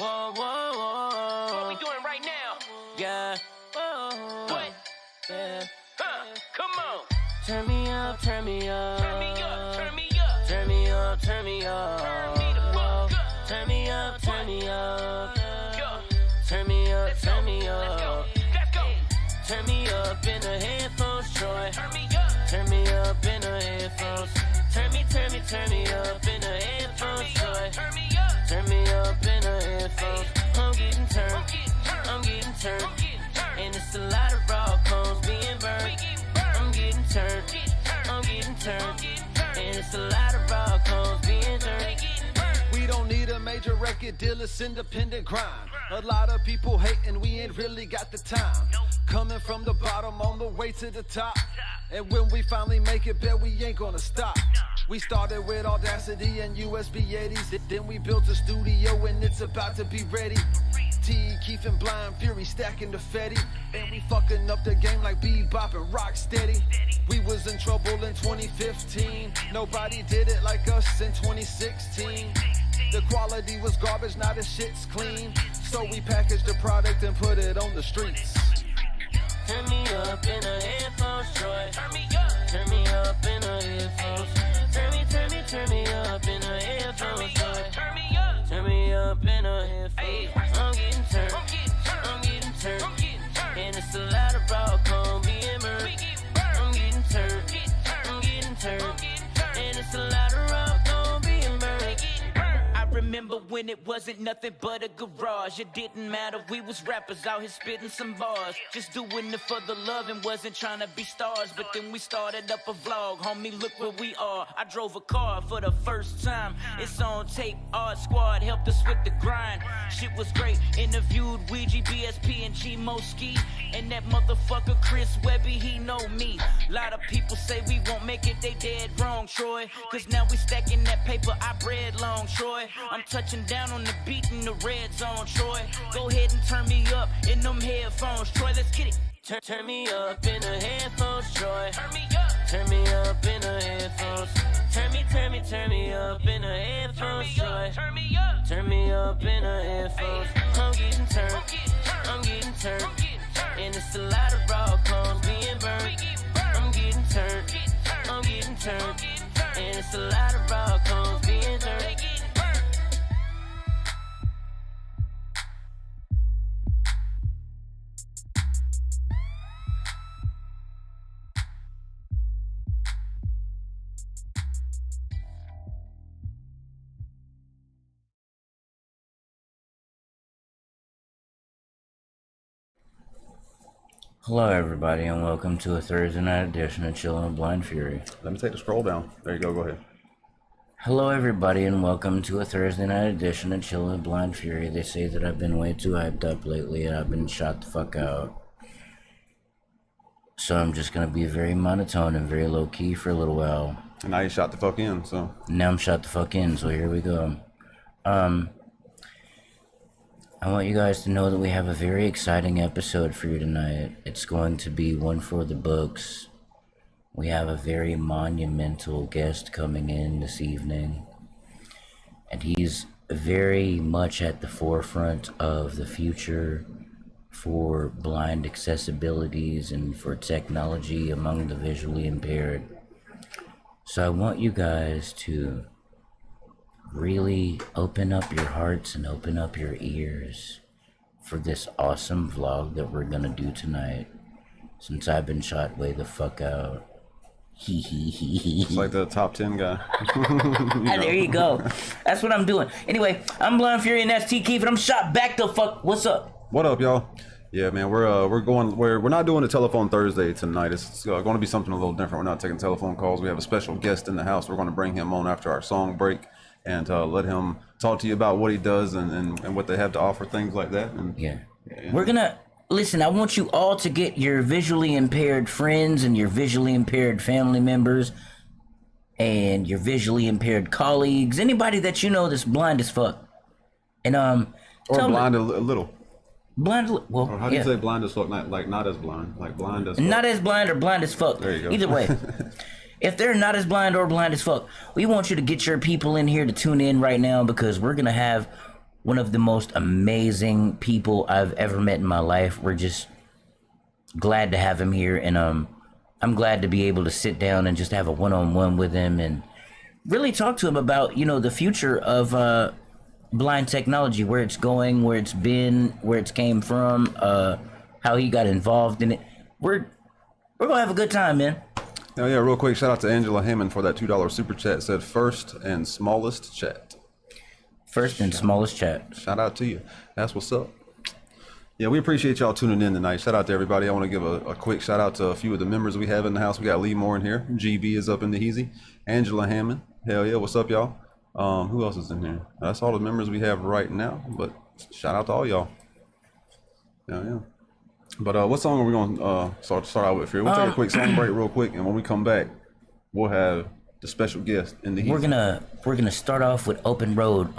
Whoa, whoa, whoa. What we doing right now? Yeah. What? Yeah. Come on. Turn me up, turn me up. Turn me up, turn me up. Turn me up, turn me up. Turn me the fuck up. Turn me up, turn me up. Yo, Turn me up, let's go. turn me Let's go. up. Let's go. Turn me up in the headphones, Troy. Turn me up. Turn me up in the headphones. Turn me up in the headphones, Troy. Turn me up. Turn me up in the headphones. I'm getting turned. I'm getting turned. I'm getting turned. I'm getting turned. And it's a lot of raw cones being We burned. getting burned. I'm getting turned. Getting turned. I'm getting I'm turned. getting turned. And it's a lot of raw cones being They turned. getting burned. We don't need a major record deal, it's independent grind. A lot of people hating, we ain't really got the time. Coming from the bottom on the way to the top. And when we finally make it, bet we ain't gonna stop. We started with Audacity and USB 80s. Then we built a studio and it's about to be ready. T, Keith and Blind Fury stacking the Fetty. And we fucking up the game like Bebop and Rocksteady. We was in trouble in 2015. Nobody did it like us in 2016. The quality was garbage, now the shit's clean. So we packaged the product and put it on the streets. Turn me up in the headphones, Troy. Turn me up. Turn me up in the headphones. Turn me up in the headphones, Troy. Turn me up. Turn me up in the headphones. I'm getting turned. I'm getting turned. I'm getting turned. I'm getting turned. And it's a lot of raw cone being We burned. getting burned. I'm getting turned. Getting turned. I'm getting turned. I'm getting turned. And it's a lot of raw cone being They burned. getting burned. I remember when it wasn't nothing but a garage. It didn't matter, we was rappers out here spitting some bars. Just doing it for the love and wasn't trying to be stars. But then we started up a vlog, homie, look where we are. I drove a car for the first time. It's on tape, Odd Squad helped us with the grind. Shit was great, interviewed Ouija, BSP, and G-Mo Ski. And that motherfucker Chris Webby, he know me. Lot of people say we won't make it, they dead wrong, Troy. Cause now we stacking that paper I bred long, Troy. I'm touching down on the beat in the red zone, Troy. Go ahead and turn me up in them headphones, Troy. Let's get it. Turn me up in the headphones, Troy. Turn me up. Turn me up in the headphones. Turn me up in the headphones, Troy. Turn me up. Turn me up in the headphones. I'm getting turned. I'm getting turned. I'm getting turned. I'm getting turned. And it's a lot of raw cones being We burned. getting burned. I'm getting turned. Getting turned. I'm getting turned. I'm getting turned. And it's a lot of raw cones being They turned. getting burned. Hello, everybody, and welcome to a Thursday night edition of Chillin with Blind Fury. Let me take the scroll down. There you go. Go ahead. Hello, everybody, and welcome to a Thursday night edition of Chillin with Blind Fury. They say that I've been way too hyped up lately, and I've been shot the fuck out. So I'm just gonna be very monotone and very low key for a little while. And now you shot the fuck in. So Now I'm shot the fuck in, so here we go. I want you guys to know that we have a very exciting episode for you tonight. It's going to be one for the books. We have a very monumental guest coming in this evening. And he's very much at the forefront of the future for blind accessibilities and for technology among the visually impaired. So I want you guys to really open up your hearts and open up your ears for this awesome vlog that we're gonna do tonight, since I've been shot way the fuck out. it's like the top 10 guy. There you go. That's what I'm doing. Anyway, I'm Blind Fury and that's T Keith, and I'm shot back the fuck. What's up? What up, y'all? Yeah, man, we're not doing a telephone Thursday tonight. It's going to be something a little different. We're not taking telephone calls. We have a special guest in the house. We're going to bring him on after our song break and let him talk to you about what he does and what they have to offer, things like that. And Yeah. We're gonna listen. I want you all to get your visually impaired friends and your visually impaired family members and your visually impaired colleagues, anybody that you know that's blind as fuck, and or tell blind them, a little. blind. Well, Or how do yeah. you say blind as fuck? Not as blind, like blind as fuck. Not as blind or blind as fuck. There you go. Either way. If they're not as blind or blind as fuck, we want you to get your people in here to tune in right now, because we're gonna have one of the most amazing people I've ever met in my life. We're just glad to have him here, and I'm glad to be able to sit down and just have a one-on-one with him and really talk to him about, you know, the future of blind technology, where it's going, where it's been, where it's came from, how he got involved in it. We're gonna have a good time, man. Oh yeah, real quick, shout out to Angela Hammond for that $2 super chat. Said first and smallest chat. First and smallest chat. Shout out to you. That's what's up. Yeah, we appreciate y'all tuning in tonight. Shout out to everybody. I want to give a quick shout out to a few of the members we have in the house. We got Lee Moore in here. GB is up in the Heezy. Angela Hammond. Hell yeah, what's up, y'all? Who else is in here? That's all the members we have right now. But shout out to all y'all. Yeah. But what song are we going to start out with here? We'll take a quick song break real quick, and when we come back, we'll have the special guest in the Heezy. We're gonna start off with Open Road.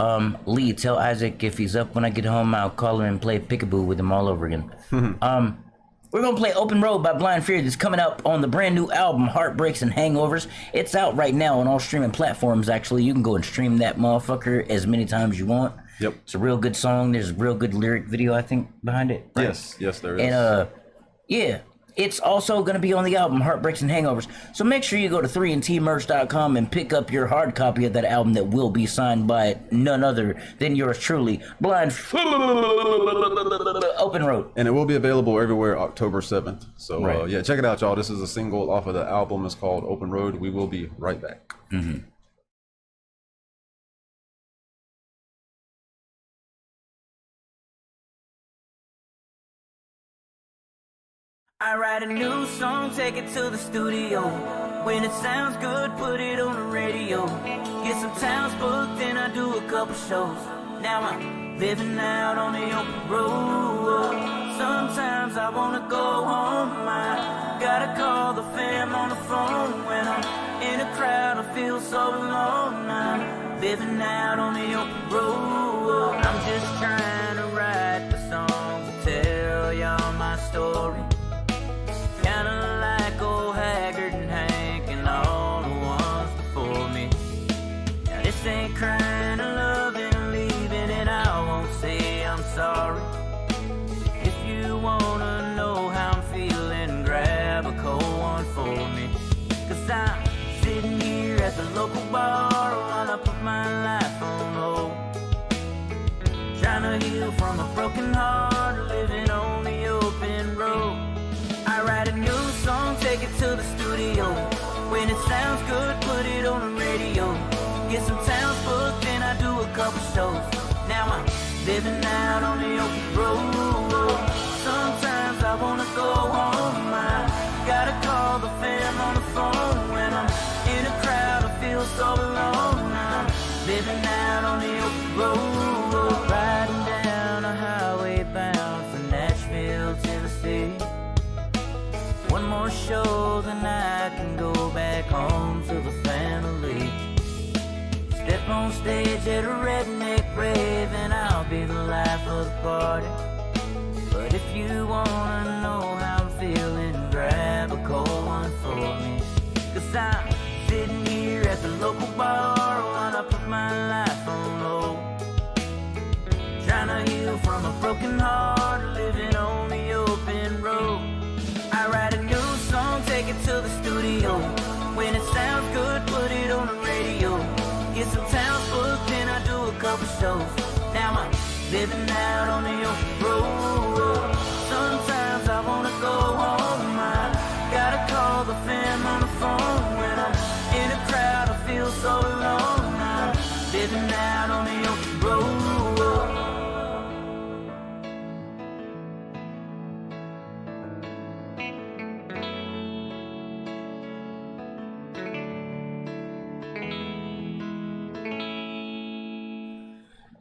Lee, tell Isaac if he's up when I get home, I'll call him and play Peekaboo with him all over again. We're gonna play Open Road by Blind Fury. That's coming out on the brand new album Heartbreaks and Hangovers. It's out right now on all streaming platforms. Actually, you can go and stream that motherfucker as many times as you want. Yep. It's a real good song. There's a real good lyric video, I think, behind it. Right? Yes, there is. And yeah, it's also going to be on the album Heartbreaks and Hangovers. So make sure you go to 3ndtmerch.com and pick up your hard copy of that album that will be signed by none other than yours truly, Blind Open Road. And it will be available everywhere October 7th. So Right. yeah, check it out, y'all. This is a single off of the album. It's called Open Road. We will be right back. I write a new song, take it to the studio. When it sounds good, put it on the radio. Get some towns booked, then I do a couple shows. Now I'm living out on the open road. Sometimes I wanna go home, I gotta call the fam on the phone. When I'm in a crowd, I feel so alone. I'm living out on the open road. I'm just trying to write the songs to tell y'all my story. Kinda like old Haggard and Hank and all the ones before me. Now this ain't crying or loving or leaving, and I won't say I'm sorry. If you wanna know how I'm feeling, grab a cold one for me. Cause I'm sitting here at the local bar while I put my life on hold. Trying to heal from a broken heart, living on the open road. I write a new song, take it to the studio. When it sounds good, put it on the radio. Get some towns booked, then I do a couple shows. Now I'm living out on the open road. Sometimes I wanna go home, I gotta call the fam on the phone. When I'm in a crowd, I feel so alone. I'm living out on the open road. Riding down a highway bound for Nashville, Tennessee. One more show, then I can go back home to the family. Step on stage at a redneck rave, and I'll be the life of the party. But if you wanna know how I'm feeling, grab a cold one for me. Cause I'm sitting here at the local bar while I put my life on hold. Trying to heal from a broken heart, living on the open road. I write a new song, take it to the studio. When it sounds good, put it on the radio. Get some towns booked, then I do a couple shows. Now I'm living out on the open road. Sometimes I wanna go home, I gotta call the fam on the phone. When I'm in a crowd, I feel so alone. I'm living out on the open road.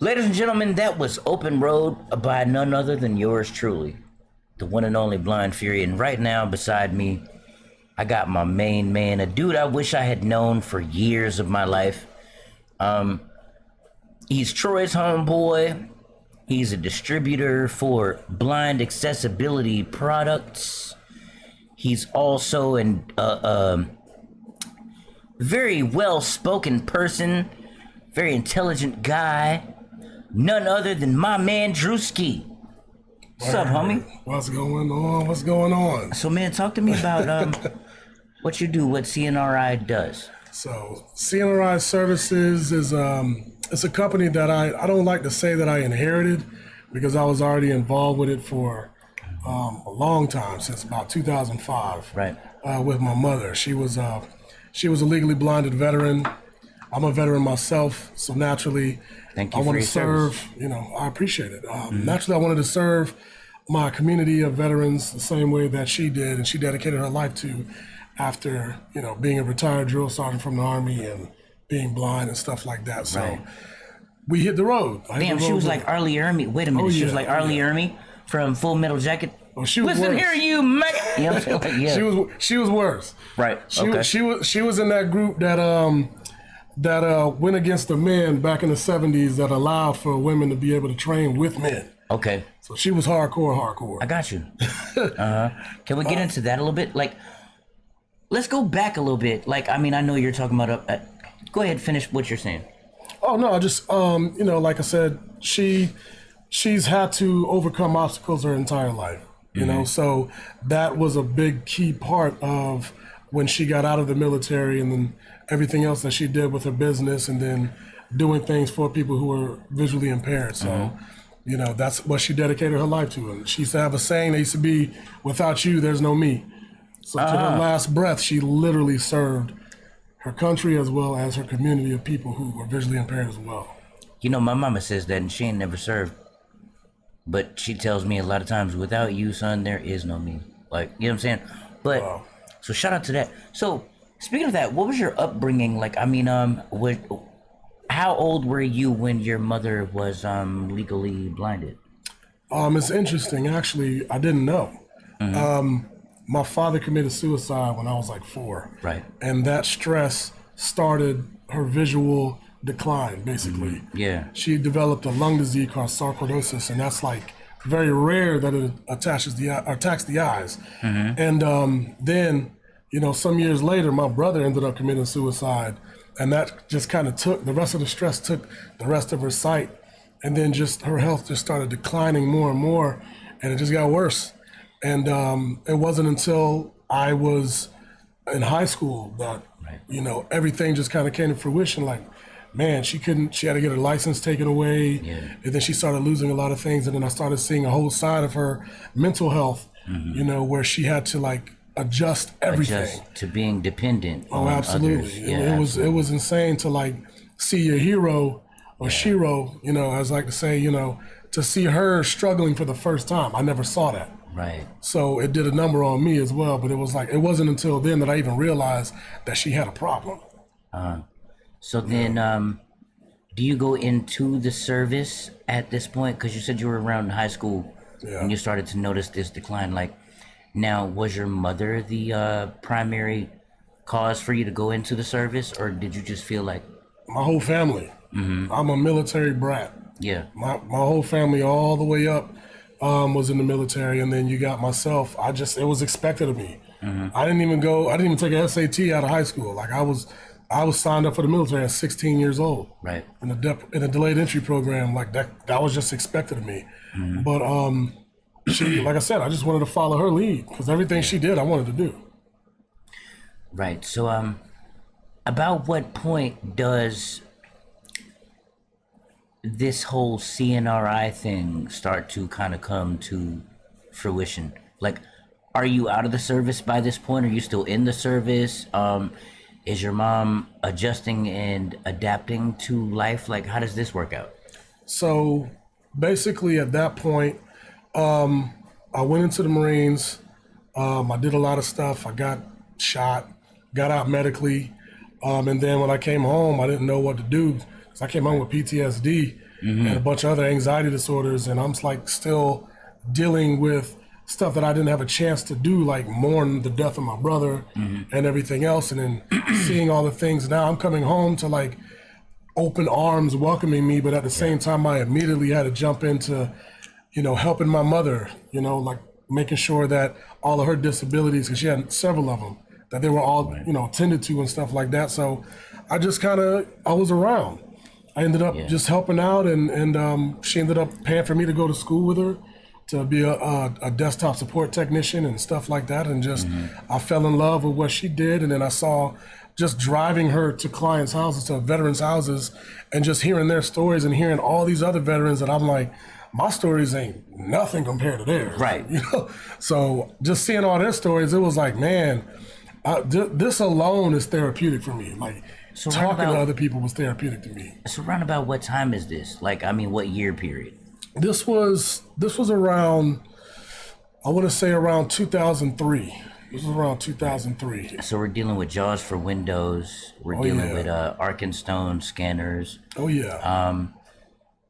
Ladies and gentlemen, that was Open Road by none other than yours truly, the one and only Blind Fury. And right now beside me, I got my main man, a dude I wish I had known for years of my life. He's Troy's homeboy. He's a distributor for blind accessibility products. He's also a very well-spoken person, very intelligent guy. none other than my man Drewski. What's up, homie? What's going on? What's going on? So, man, talk to me about what you do, what CNRI does. So, Cnri Services is it's a company that I don't like to say that I inherited because I was already involved with it for a long time, since about 2005. Right. With my mother, she was a legally blinded veteran. I'm a veteran myself, so naturally, Thank you I for want your to serve. service. You know, I appreciate it. Naturally, I wanted to serve my community of veterans the same way that she did, and she dedicated her life to, after being a retired drill sergeant from the Army and being blind and stuff like that. So Right. we hit the road. Damn, she was like Arlie Ermy. Wait a minute, she was yeah, like Arlie Ermy from Full Metal Jacket. Oh, she was Listen worse. here, you man. You know what I'm saying? Like, yeah. She was worse. Right. She Okay. she was in that group that went against the men back in the 70s that allowed for women to be able to train with men. Okay. So she was hardcore. I got you. Can we get into that a little bit? Like, let's go back a little bit. Like, I mean, I know you're talking about go ahead, finish what you're saying. Oh no, I just like I said, she's had to overcome obstacles her entire life. You know, so that was a big key part of when she got out of the military, and then everything else that she did with her business, and then doing things for people who are visually impaired. So, that's what she dedicated her life to. And she used to have a saying that used to be, "Without you, there's no me." So to her last breath, she literally served her country as well as her community of people who were visually impaired as well. You know, my mama says that, and she ain't never served. But she tells me a lot of times, without you, son, there is no me. Like, you know what I'm saying? But, so shout out to that. So, speaking of that, what was your upbringing? Like, I mean, how old were you when your mother was legally blinded? It's interesting. Actually, I didn't know. My father committed suicide when I was like 4. Right. And that stress started her visual decline, basically. Yeah. She developed a lung disease called sarcoidosis, and that's like very rare that it attacks the eyes. And then, some years later, my brother ended up committing suicide, and that just kind of took the rest of the stress, took the rest of her sight, and then just her health just started declining more and more, and it just got worse. And it wasn't until I was in high school that everything just kind of came to fruition. Like, man, she had to get her license taken away. Yeah. And then she started losing a lot of things. And then I started seeing a whole side of her mental health, where she had to like adjust everything. Adjust to being dependent Oh, on absolutely. others. Yeah, It was insane to like see your hero or Shiro, as I like to say, to see her struggling for the first time. I never saw that. Right. So it did a number on me as well. But it was like, it wasn't until then that I even realized that she had a problem. So then, do you go into the service at this point? Because you said you were around high school and you started to notice this decline. Like, now, was your mother the primary cause for you to go into the service, or did you just feel like... My whole family. I'm a military brat. Yeah. My whole family all the way up was in the military, and then you got myself. It was expected of me. I didn't even take an SAT out of high school. Like, I was signed up for the military at 16 years old. Right. In a delayed entry program. Like, that was just expected of me. But she, like I said, I just wanted to follow her lead, because everything she did, I wanted to do. Right. So, about what point does this whole CNRI thing start to kind of come to fruition? Like, are you out of the service by this point? Are you still in the service? Is your mom adjusting and adapting to life? Like, how does this work out? So basically at that point, I went into the Marines. I did a lot of stuff. I got shot, got out medically. And then when I came home, I didn't know what to do. So I came home with PTSD and a bunch of other anxiety disorders. And I'm like still dealing with stuff that I didn't have a chance to do, like mourn the death of my brother and everything else. And then seeing all the things. Now I'm coming home to like open arms welcoming me. But at the same time, I immediately had to jump into, helping my mother, like making sure that all of her disabilities, because she had several of them, that they were all, attended to and stuff like that. So I just I was around. I ended up just helping out, and she ended up paying for me to go to school with her to be a desktop support technician and stuff like that. And just I fell in love with what she did, and then I saw just driving her to clients' houses, to veterans' houses, and just hearing their stories and hearing all these other veterans that I'm like, my stories ain't nothing compared to theirs. Right. You know? So just seeing all their stories, it was like, man, this alone is therapeutic for me. Like, So talking to other people was therapeutic to me. So around about what time is this? Like, I mean, what year period? This was around, I want to say around 2003. This was around 2003. So we're dealing with JAWS for Windows. We're dealing with Arkenstone scanners. Oh yeah.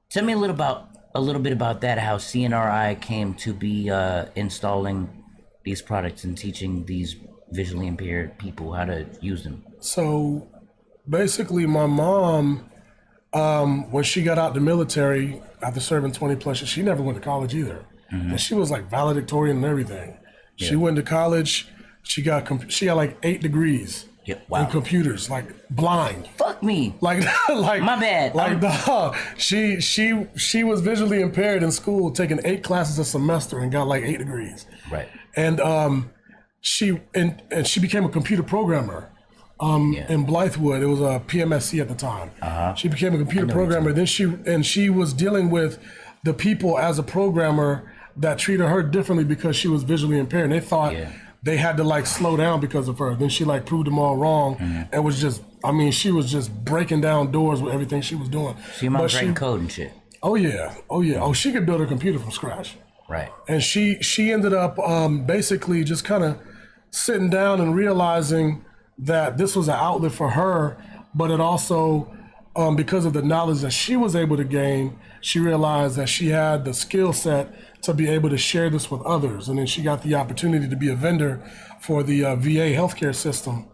Tell me a little bit about that. How CNRI came to be installing these products and teaching these visually impaired people how to use them. So basically, my mom, when she got out the military after serving 20 plus years, she never went to college either. And she was like valedictorian and everything. Yeah. She went to college. She got like 8 degrees in computers, like blind. Fuck me. Like my bad. Like she was visually impaired in school, taking 8 classes a semester and got like 8 degrees. Right. And she became a computer programmer. In Blythewood, it was a PMSC at the time. She became a computer programmer. Then she was dealing with the people as a programmer that treated her differently because she was visually impaired. And they thought they had to like slow down because of her. Then she like proved them all wrong and was just, I mean, she was just breaking down doors with everything she was doing. So your mom's writing code and shit. Oh yeah. Oh, she could build a computer from scratch. Right. And she ended up basically just kind of sitting down and realizing that this was an outlet for her, but it also, because of the knowledge that she was able to gain, she realized that she had the skill set to be able to share this with others. And then she got the opportunity to be a vendor for the VA healthcare system.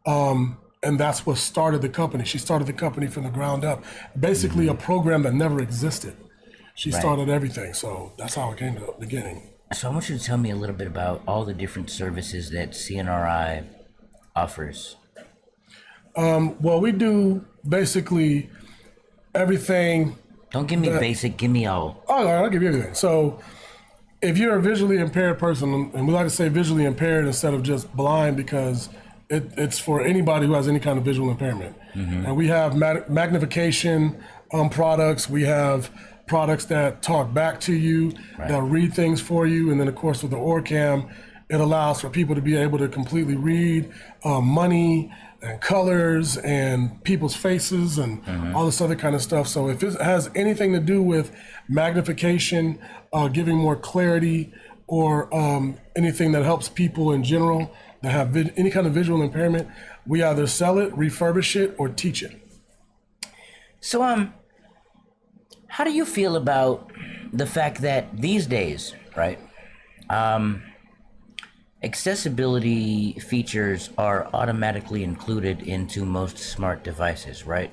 And that's what started the company. She started the company from the ground up, basically a program that never existed. She started everything. So that's how it came to the beginning. So I want you to tell me a little bit about all the different services that CNRI offers. Well, we do basically everything. Don't give me basic, give me all. Oh, I'll give you everything. So if you're a visually impaired person, and we like to say visually impaired instead of just blind because it's for anybody who has any kind of visual impairment. And we have magnification products. We have products that talk back to you, that read things for you. And then, of course, with the Orcam, it allows for people to be able to completely read money and colors and people's faces and all this other kind of stuff. So if it has anything to do with magnification, giving more clarity, or anything that helps people in general that have any kind of visual impairment, we either sell it, refurbish it, or teach it. So, how do you feel about the fact that these days, right, accessibility features are automatically included into most smart devices, right?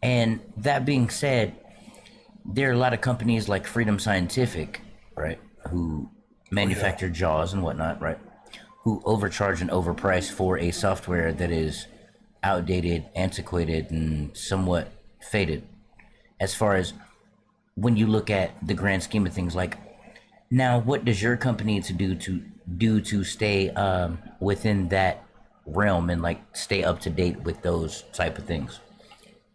And that being said, there are a lot of companies like Freedom Scientific, right, who manufacture JAWS and whatnot, right, who overcharge and overprice for a software that is outdated, antiquated, and somewhat faded. As far as when you look at the grand scheme of things, like, now what does your company need to do to stay within that realm and like stay up to date with those type of things?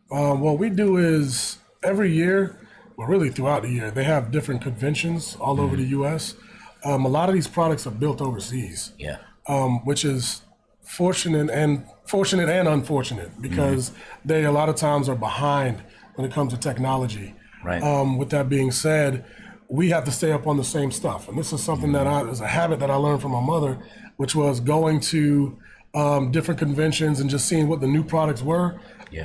What we do is every year, well, really throughout the year, they have different conventions all over the U.S. A lot of these products are built overseas, which is fortunate and unfortunate because they a lot of times are behind when it comes to technology. Right. With that being said, we have to stay up on the same stuff. And this is something that is a habit that I learned from my mother, which was going to different conventions and just seeing what the new products were,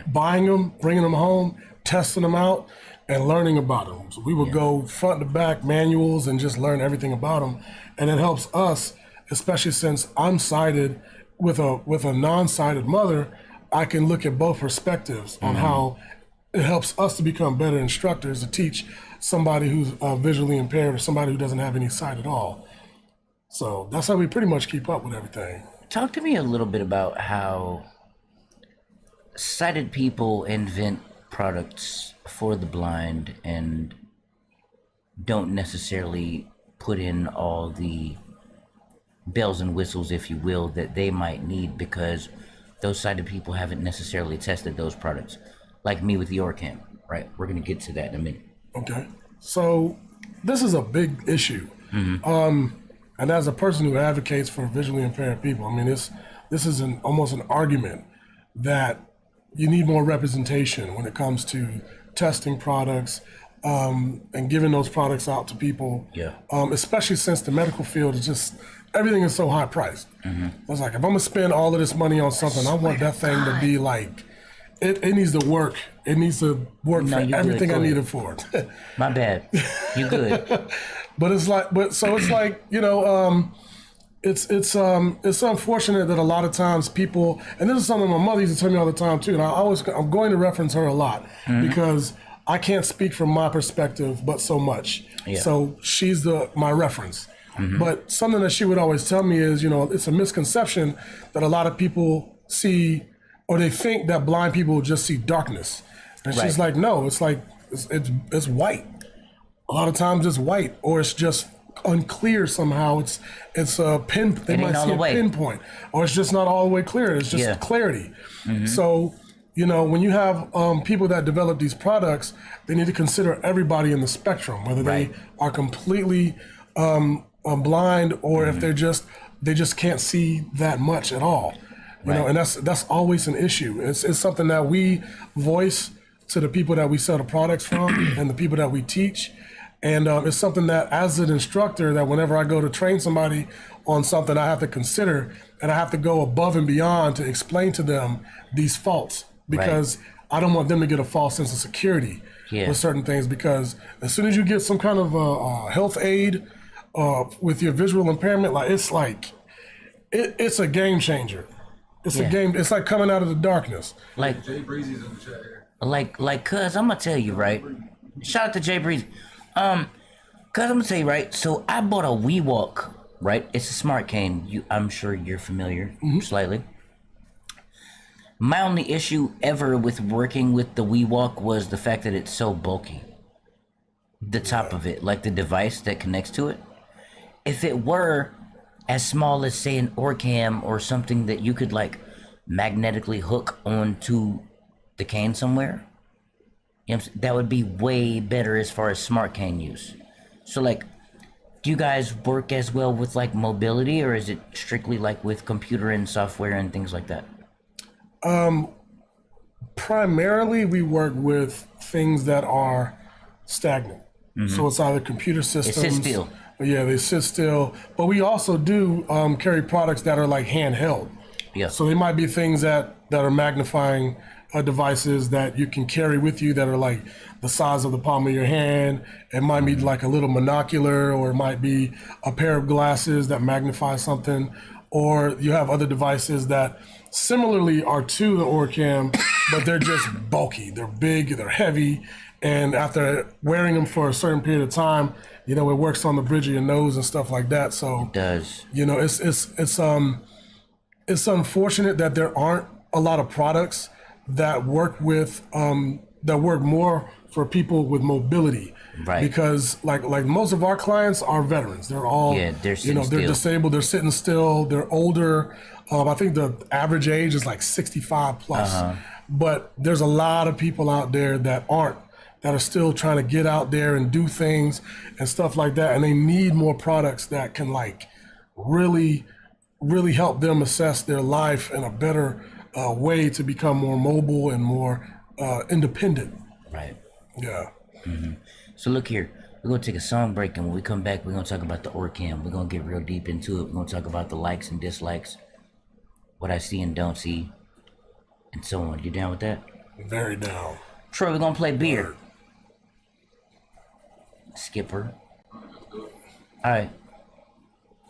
buying them, bringing them home, testing them out, and learning about them. So we would go front to back manuals and just learn everything about them. And it helps us, especially since I'm sighted with a non-sighted mother, I can look at both perspectives on how it helps us to become better instructors to teach somebody who's visually impaired or somebody who doesn't have any sight at all. So that's how we pretty much keep up with everything. Talk to me a little bit about how sighted people invent products for the blind and don't necessarily put in all the bells and whistles, if you will, that they might need, because those sighted people haven't necessarily tested those products. Like me with the Orcam, right? We're going to get to that in a minute. Okay. So this is a big issue. And as a person who advocates for visually impaired people, I mean, this is almost an argument that you need more representation when it comes to testing products and giving those products out to people. Yeah. Especially since the medical field is just, everything is so high priced. It's like, if I'm gonna spend all of this money on something, I want that thing to be like, it needs to work. It needs to work No, for you good. everything Go I need ahead. it for. My bad. You good. But it's like, it's like, you know, it's unfortunate that a lot of times people, and this is something my mother used to tell me all the time too, and I'm going to reference her a lot because I can't speak from my perspective, but so much. Yeah. So she's my reference. But something that she would always tell me is, you know, it's a misconception that a lot of people see, or they think that blind people just see darkness. And she's Right. like, no, it's like, it's white. A lot of times it's white, or it's just unclear somehow. It's a pin. They It ain't might all see the a way. pinpoint, or it's just not all the way clear. It's just Yeah. clarity. So, you know, when you have people that develop these products, they need to consider everybody in the spectrum, whether Right. they are completely blind or if they just can't see that much at all. You know, and that's always an issue. It's something that we voice to the people that we sell the products from and the people that we teach. And it's something that, as an instructor, that whenever I go to train somebody on something, I have to consider, and I have to go above and beyond to explain to them these faults, because I don't want them to get a false sense of security with certain things. Because as soon as you get some kind of health aid with your visual impairment, it's a game changer. It's a game. It's like coming out of the darkness. Like, Jay Breezy's in the chat here. cuz I'm gonna tell you, right? Shout out to Jay Breezy. Cuz I'm gonna tell you, right? So I bought a WeWalk, right? It's a smart cane. I'm sure you're familiar slightly. My only issue ever with working with the WeWalk was the fact that it's so bulky. The top of it, like the device that connects to it. If it were as small as, say, an Orcam or something that you could like magnetically hook onto the cane somewhere, you know what I'm saying? That would be way better as far as smart cane use. So like, do you guys work as well with like mobility, or is it strictly like with computer and software and things like that? Primarily, we work with things that are stagnant. So it's either computer systems. It sits still. Yeah, they sit still. But we also do carry products that are like handheld. Yeah. So they might be things that are magnifying devices that you can carry with you that are like the size of the palm of your hand. It might be like a little monocular, or it might be a pair of glasses that magnify something. Or you have other devices that similarly are to the Orcam, but they're just bulky. They're big, they're heavy. And after wearing them for a certain period of time, you know, it works on the bridge of your nose and stuff like that. So It does. you know, it's unfortunate that there aren't a lot of products that work with that work more for people with mobility. Right. Because like most of our clients are veterans. They're all Yeah, they're you sitting know, they're still. disabled, they're sitting still, they're older. I think the average age is like 65 plus. But there's a lot of people out there that aren't, that are still trying to get out there and do things and stuff like that. And they need more products that can like really help them assess their life in a better way to become more mobile and more independent. Right. Yeah. So look here, we're gonna take a song break, and when we come back, we're gonna talk about the Orcam. We're gonna get real deep into it. We're gonna talk about the likes and dislikes, what I see and don't see, and so on. You down with that? Very down. Troy, we're gonna play beer. Skipper. Alright.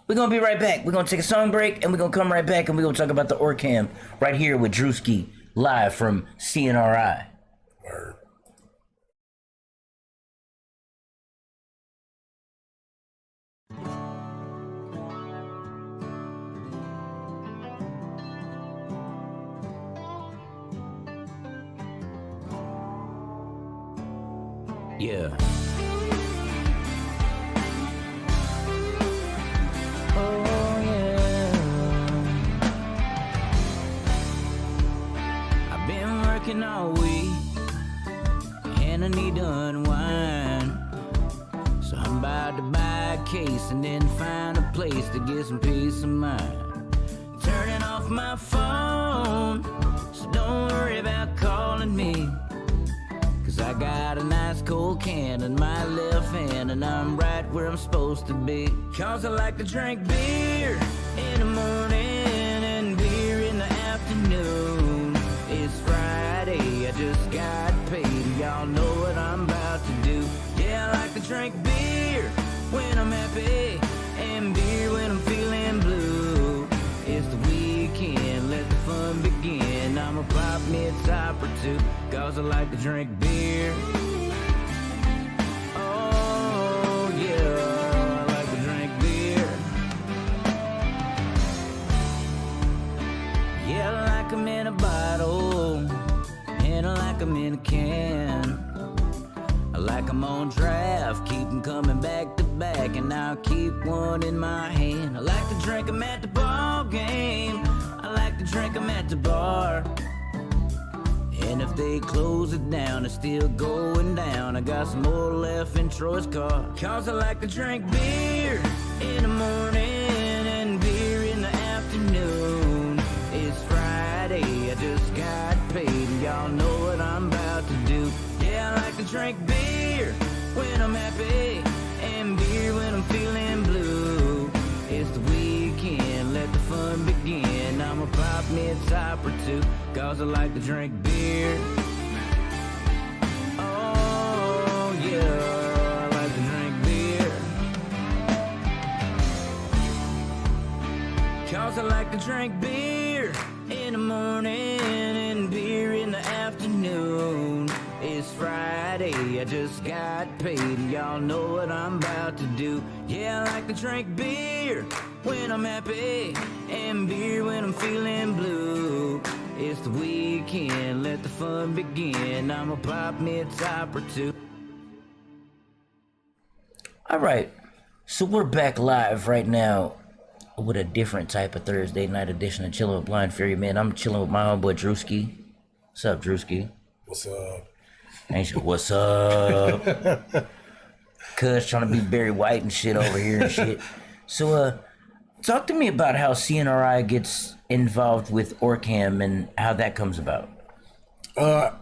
We're gonna be right back. We're gonna take a song break, and we're gonna come right back, and we're gonna talk about the Orcam right here with Drewski, live from Cnri. Word. Yeah. Oh, yeah. I've been working all week, and I need to unwind. So I'm about to buy a case and then find a place to get some peace of mind. Turning off my phone, so don't worry about calling me. Cause I got a nice cold can in my left hand, and I'm right where I'm supposed to be. Cause I like to drink beer in the morning and beer in the afternoon. It's Friday, I just got paid, y'all know what I'm about to do. Yeah, I like to drink beer when I'm happy and beer when I'm feeling blue. It's the weekend, let the fun begin. I'ma pop me a top or two, cause I like to drink beer. Oh yeah, I like to drink beer. Yeah, I like 'em in a bottle, and I like 'em in a can. I like 'em on draft, keep 'em coming back to back, and I'll keep one in my hand. I like to drink 'em at the ball game, I like to drink 'em at the bar. And if they close it down, it's still going down. I got some more left in Troy's car. Cause I like to drink beer in the morning and beer in the afternoon. It's Friday, I just got paid, and y'all know what I'm about to do. Yeah, I like to drink beer when I'm happy and beer when I'm feeling blue. It's the weekend, let the fun begin. I'ma pop me a top or two, cause I like to drink beer. Oh yeah, I like to drink beer. Cause I like to drink beer in the morning and beer in the afternoon. It's Friday, I just got paid, and y'all know what I'm about to do. Yeah, I like to drink beer when I'm happy and beer when I'm feeling blue. It's the weekend, let the fun begin. I'ma pop me a top or two. All right, so we're back live right now with a different type of Thursday night edition of Chillin' with Blind Fury, man. I'm chilling with my homeboy Drewski. What's up, Drewski? What's up? Ain't you? What's up? Cuz trying to be Barry White and shit over here and shit. So, talk to me about how Cnri gets involved with Orcam and how that comes about.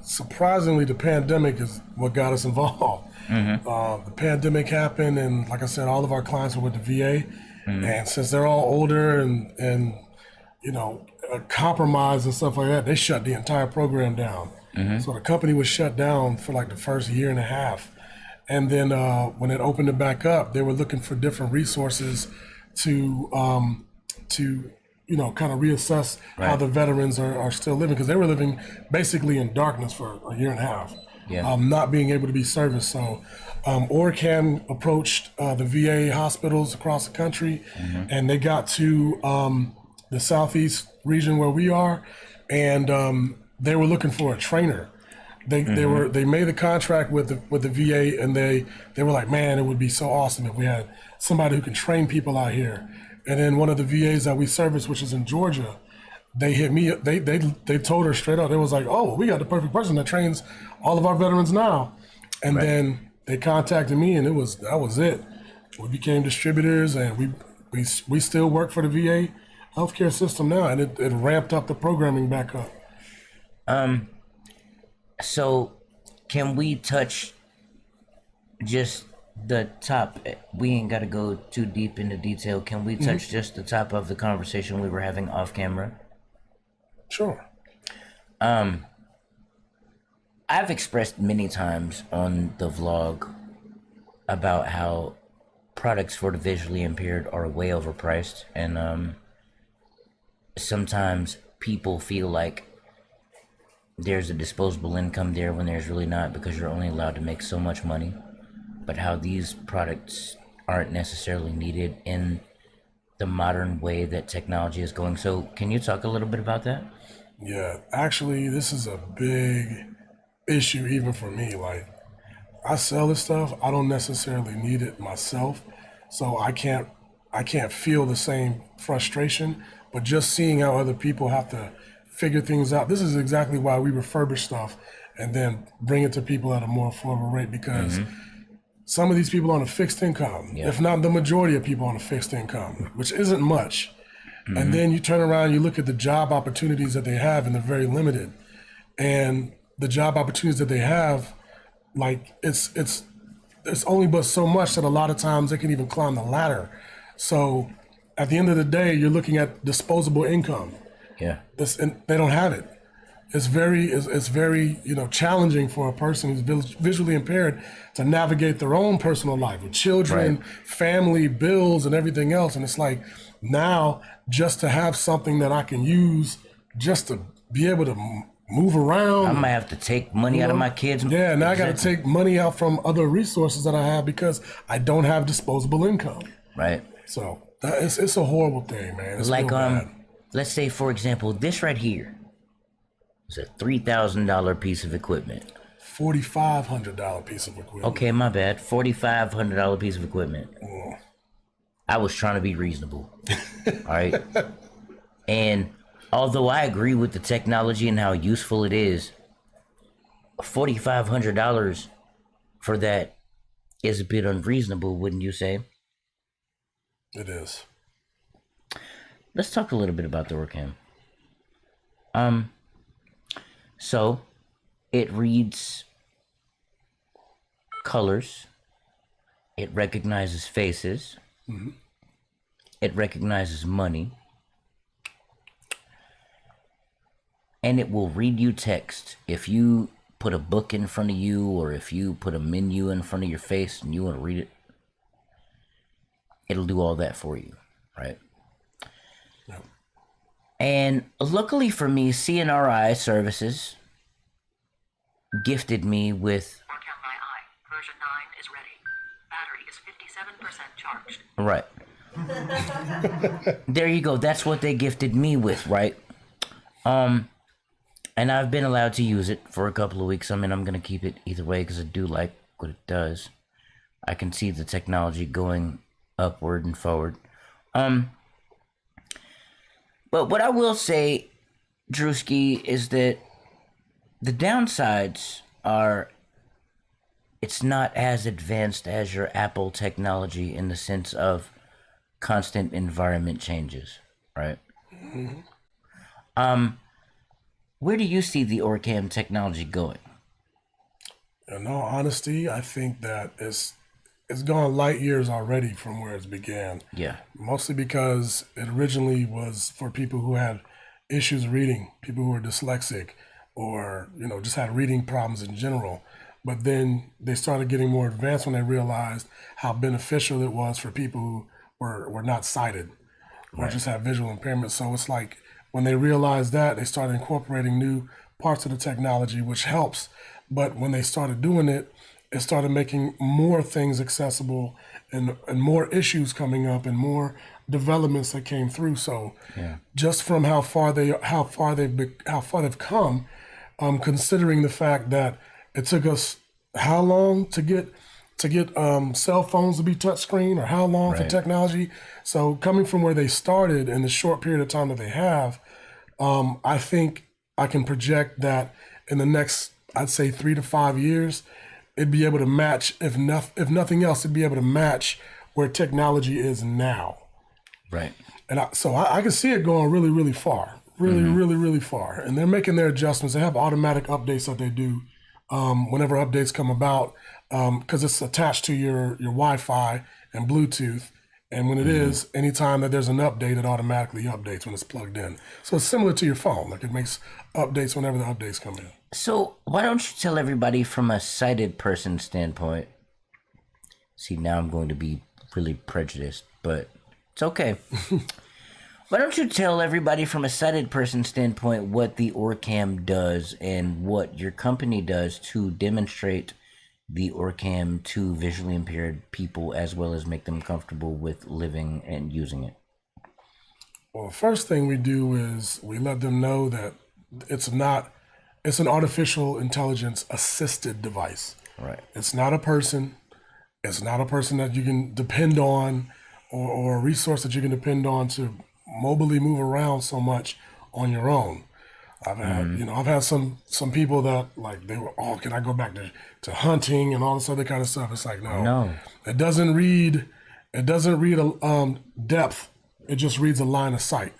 Surprisingly, the pandemic is what got us involved. The pandemic happened, and like I said, all of our clients were with the VA. And since they're all older and you know, compromised and stuff like that, they shut the entire program down. So the company was shut down for like the first year and a half. And then when it opened it back up, they were looking for different resources to you know, kind of reassess how the veterans are still living, because they were living basically in darkness for a year and a half, not being able to be serviced. So Orcam approached the VA hospitals across the country, and they got to the southeast region where we are, and they were looking for a trainer. They made the contract with the VA, and they were like, man, it would be so awesome if we had somebody who can train people out here. And then one of the VAs that we service, which is in Georgia, they hit me. They told her straight up. They was like, oh, we got the perfect person that trains all of our veterans now. And then they contacted me, and that was it. We became distributors, and we still work for the VA healthcare system now, and it ramped up the programming back up. So can we touch just the top? We ain't got to go too deep into detail. Can we touch just the top of the conversation we were having off camera? Sure. I've expressed many times on the vlog about how products for the visually impaired are way overpriced, and sometimes people feel like there's a disposable income there when there's really not, because you're only allowed to make so much money. But how these products aren't necessarily needed in the modern way that technology is going. So can you talk a little bit about that? Yeah, actually, this is a big issue even for me. Like, I sell this stuff. I don't necessarily need it myself, so I can't feel the same frustration. But just seeing how other people have to figure things out. This is exactly why we refurbish stuff and then bring it to people at a more affordable rate, because some of these people on a fixed income, if not the majority of people on a fixed income, which isn't much. And then you turn around, you look at the job opportunities that they have, and they're very limited. And the job opportunities that they have, like it's only but so much that a lot of times they can even climb the ladder. So at the end of the day, you're looking at disposable income. Yeah. And they don't have it. It's very challenging for a person who's visually impaired to navigate their own personal life with children, family, bills, and everything else. And it's like, now just to have something that I can use just to be able to move around. I might have to take money out of my kids. Yeah, now I got to take money out from other resources that I have because I don't have disposable income. Right. So it's a horrible thing, man. It's like real bad. Let's say, for example, this right here is a $3,000 piece of equipment. $4,500 piece of equipment. Okay, my bad. $4,500 piece of equipment. I was trying to be reasonable. All right. And although I agree with the technology and how useful it is, $4,500 for that is a bit unreasonable, wouldn't you say? It is. Let's talk a little bit about the Orcam. So it reads colors. It recognizes faces. It recognizes money. And it will read you text. If you put a book in front of you, or if you put a menu in front of your face and you want to read it, it'll do all that for you, right? Yep. And luckily for me, Cnri services gifted me with... Orcam version 9 is ready. Battery is 57% charged. Right. There you go. That's what they gifted me with, right? And I've been allowed to use it for a couple of weeks. I mean, I'm going to keep it either way because I do like what it does. I can see the technology going upward and forward. But what I will say, Drewski, is that the downsides are it's not as advanced as your Apple technology in the sense of constant environment changes, right? Where do you see the Orcam technology going? In all honesty, I think that it's gone light years already from where it began. Yeah. Mostly because it originally was for people who had issues reading, people who were dyslexic, or just had reading problems in general. But then they started getting more advanced when they realized how beneficial it was for people who were not sighted or just have visual impairment. So it's like when they realized that, they started incorporating new parts of the technology, which helps. But when they started doing it, it started making more things accessible and more issues coming up and more developments that came through. So just from how far they've come, considering the fact that it took us how long to get cell phones to be touchscreen, or how long for technology. So coming from where they started in the short period of time that they have, I think I can project that in the next, I'd say 3 to 5 years, it'd be able to match, if nothing else, it'd be able to match where technology is now. Right. And I can see it going really, really far, really far. And they're making their adjustments. They have automatic updates that they do whenever updates come about, because it's attached to your Wi-Fi and Bluetooth. And when it is, anytime that there's an update, it automatically updates when it's plugged in. So it's similar to your phone. Like, it makes updates whenever the updates come in. So why don't you tell everybody from a sighted person standpoint? See, now I'm going to be really prejudiced, but it's okay. Why don't you tell everybody from a sighted person standpoint what the Orcam does and what your company does to demonstrate the Orcam to visually impaired people, as well as make them comfortable with living and using it? Well, the first thing we do is we let them know that it's an artificial intelligence assisted device. Right. It's not a person. It's not a person that you can depend on, or a resource that you can depend on to mobily move around so much on your own. I've had, I've had some people that like they were, oh, can I go back to hunting and all this other kind of stuff? It's like no. It doesn't read a depth. It just reads a line of sight.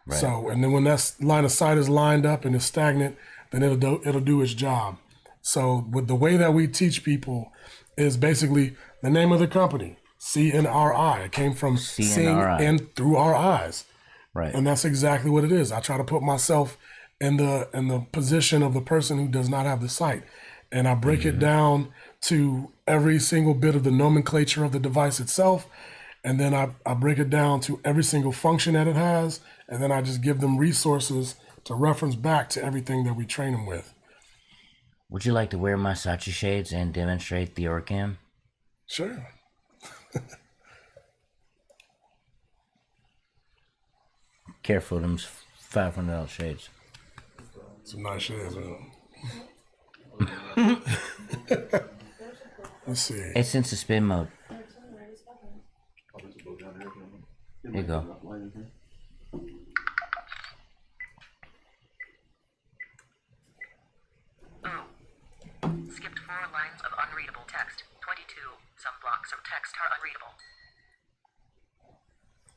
Right. So, and then when that line of sight is lined up and is stagnant, then it'll do its job. So, with the way that we teach people is basically the name of the company, CNRI. It came from seeing in through our eyes. Right. And that's exactly what it is. I try to put myself in the position of the person who does not have the sight, and I break it down to every single bit of the nomenclature of the device itself, and then I break it down to every single function that it has, and then I just give them resources to reference back to everything that we train them with. Would you like to wear my Sachi shades and demonstrate the Orcam? Sure. Careful, them's $500 shades. Some nice shades, man. Let's see. It's in suspend mode. There you go. Skipped 4 lines of unreadable text. 22. Some blocks of text are unreadable.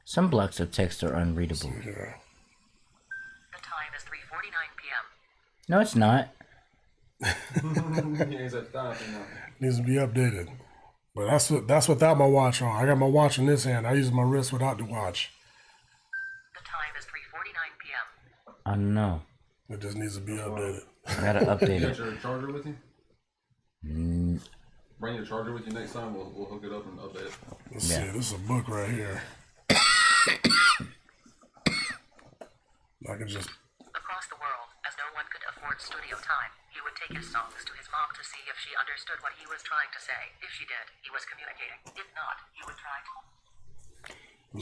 Some blocks of text are unreadable. Yeah. The time is 3:49 p.m. No, it's not. Needs to be updated. But that's without my watch on. I got my watch in this hand. I use my wrist without the watch. The time is 3:49 p.m. I don't know. It just needs to be updated. I gotta update You it. got your charger with you? Bring your charger with you next time. We'll hook it up and update it. Let's see. This is a book right here. I can just. Across the world, as no one could afford studio time, he would take his songs to his mom to see if she understood what he was trying to say. If she did, he was communicating. If not, he would try to.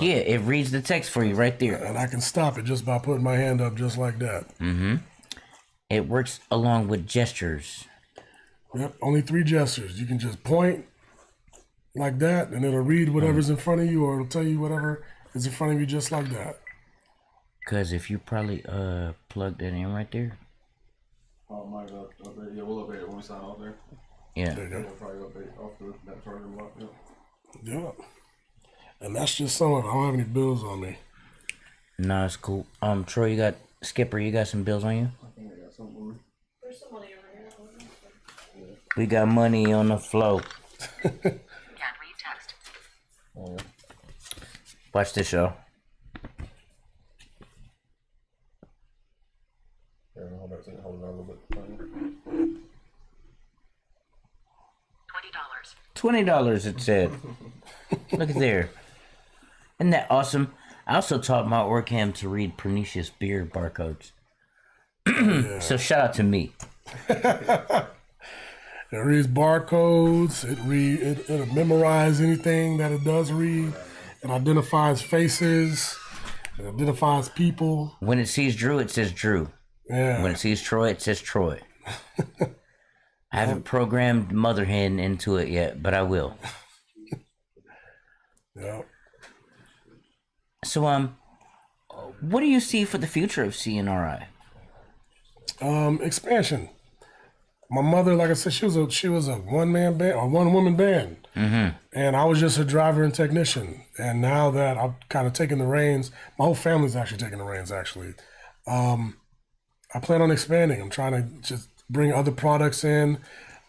Yeah, it reads the text for you right there. And I can stop it just by putting my hand up just like that. It works along with gestures. Yep, only 3 gestures. You can just point like that, and it'll read whatever's in front of you, or it'll tell you whatever is in front of you just like that. Cause if you probably plugged it in right there. Oh, my God. Update. Yeah, we'll update it when we sign off there. Yeah. There you go. We'll probably update off that charger block. Yeah. Yep. And that's just some of it. I don't have any bills on me. Nah, it's cool. Troy, you got Skipper, you got some bills on you? I think I got something on me. We got money on the flow. Can't read text. Oh, yeah. Watch this show. Yeah, hold on a hold on a little bit. $20. $20 it said. Look at there. Isn't that awesome? I also taught my Orcam to read pernicious beer barcodes. So shout out to me. It reads barcodes. It'll memorize anything that it does read. It identifies faces. It identifies people. When it sees Drew, it says Drew. Yeah. When it sees Troy, it says Troy. I haven't programmed Mother Hen into it yet, but I will. Yep. So, what do you see for the future of CNRI? Expansion. My mother, like I said, she was a one-man band or one-woman band, and I was just a driver and technician. And now that I've kind of taken the reins, my whole family's actually taking the reins. Actually, I plan on expanding. I'm trying to just bring other products in,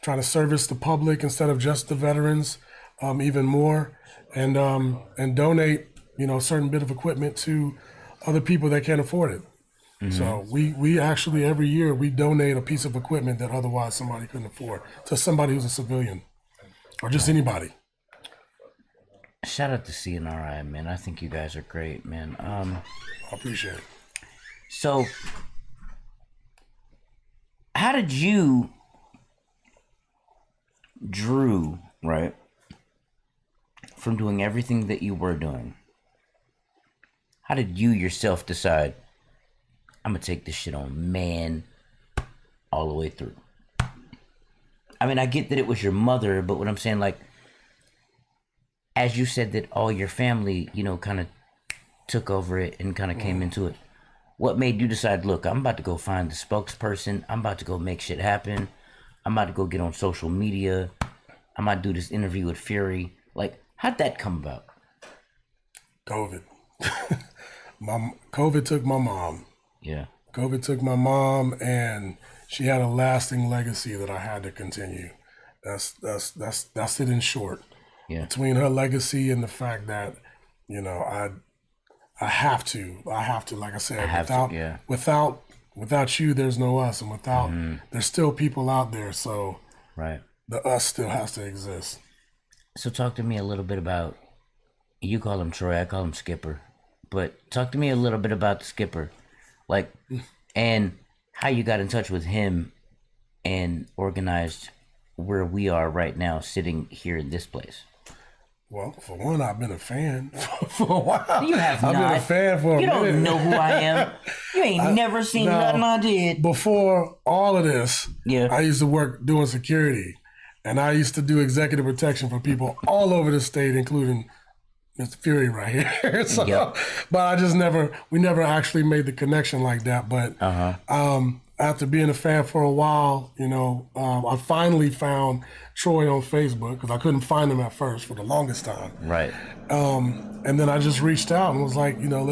trying to service the public instead of just the veterans, even more, and donate, a certain bit of equipment to other people that can't afford it. So we actually every year we donate a piece of equipment that otherwise somebody couldn't afford to somebody who's a civilian or just anybody. Shout out to CNRI, man. I think you guys are great, man. I appreciate it. So, how did you, Drew, right, from doing everything that you were doing, how did you yourself decide, I'm going to take this shit on, man, all the way through? I mean, I get that it was your mother, but what I'm saying, like, as you said that all your family, you know, kind of took over it and kind of came into it. What made you decide, look, I'm about to go find the spokesperson. I'm about to go make shit happen. I'm about to go get on social media. I'm about to do this interview with Fury. Like, how'd that come about? COVID. COVID took my mom. Yeah. COVID took my mom, and she had a lasting legacy that I had to continue. That's it in short. Yeah. Between her legacy and the fact that, you know, I have to, like I said, without you, there's no us, and without, there's still people out there. So Right. the us still has to exist. So talk to me a little bit about, you call him Troy, I call him Skipper, but talk to me a little bit about the Skipper, like, and how you got in touch with him and organized where we are right now, sitting here in this place. Well, for one, I've been a fan for a while. You have I've not. been a fan for a You minute. don't know who I am. You ain't never seen nothing I did. Before all of this, Yeah. I used to work doing security, and I used to do executive protection for people all over the state, including Mr. Fury right here. So, Yep. but we never actually made the connection like that. But after being a fan for a while, you know, I finally found Troy on Facebook because I couldn't find him at first for the longest time. Right. And then I just reached out and was like, you know,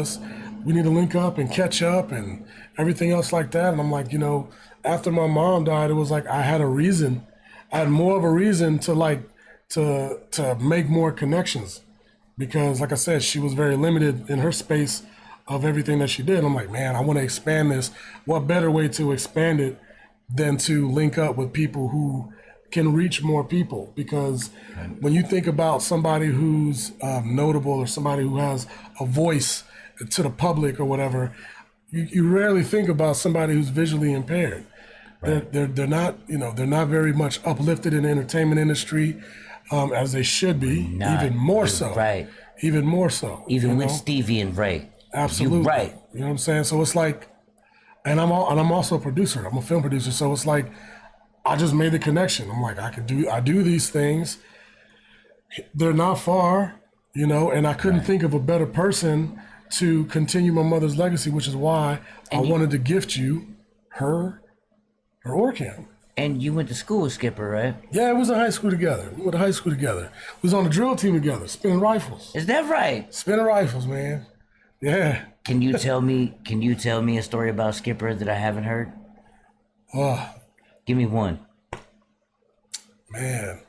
we need to link up and catch up and everything else like that. And I'm like, you know, after my mom died, it was like I had more of a reason to make more connections, because like I said, she was very limited in her space of everything that she did. I'm like, man, I want to expand this. What better way to expand it than to link up with people who can reach more people? Because when you think about somebody who's notable, or somebody who has a voice to the public or whatever, you rarely think about somebody who's visually impaired. Right. They're not, you know, they're not very much uplifted in the entertainment industry as they should be. Even more so. Right. Even more so. Even with Stevie and Ray. Absolutely. You're right. You know what I'm saying? So it's like, and I'm also a producer. I'm a film producer. So it's like, I just made the connection. I'm like, I do these things. They're not far, you know, and I couldn't think of a better person to continue my mother's legacy, which is why I wanted to gift you her Orcam. And you went to school with Skipper, right? Yeah, we was in high school together. We went to high school together. We was on the drill team together, spinning rifles. Is that right? Spinning rifles, man. Yeah. Can you tell me a story about Skipper that I haven't heard? Give me one. Man,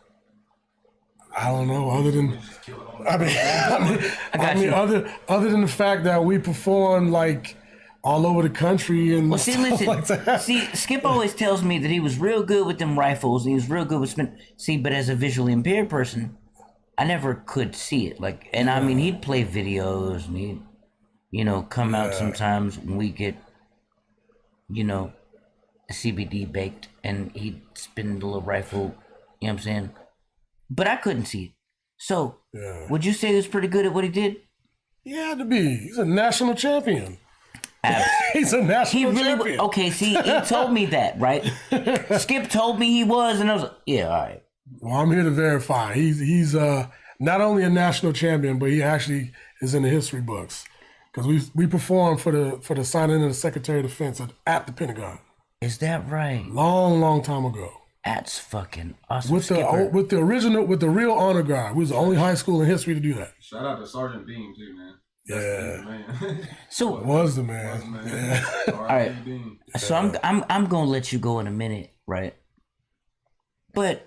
I don't know. Other than, other than the fact that we performed like all over the country and stuff like that. See, Skip always tells me that he was real good with them rifles and he was real good with spin. See, but as a visually impaired person, I never could see it. Like, and I mean, he'd play videos and he'd, you know, come out sometimes when we get, you know, a CBD baked and he'd spin the little rifle. You know what I'm saying? But I couldn't see it. So, would you say he was pretty good at what he did? He had to be. He's a national champion. He's a national champion. Okay, see, he told me that, right? Skip told me he was, and I was like, yeah, all right. Well, I'm here to verify. He's not only a national champion, but he actually is in the history books. Because we performed for the signing of the Secretary of Defense at the Pentagon. Is that right? Long time ago. That's fucking awesome. With the real honor guard. We was the only high school in history to do that. Shout out to Sergeant Beam too, man. Yeah. Man. So was the man. Yeah. All right. So I'm gonna let you go in a minute, right? But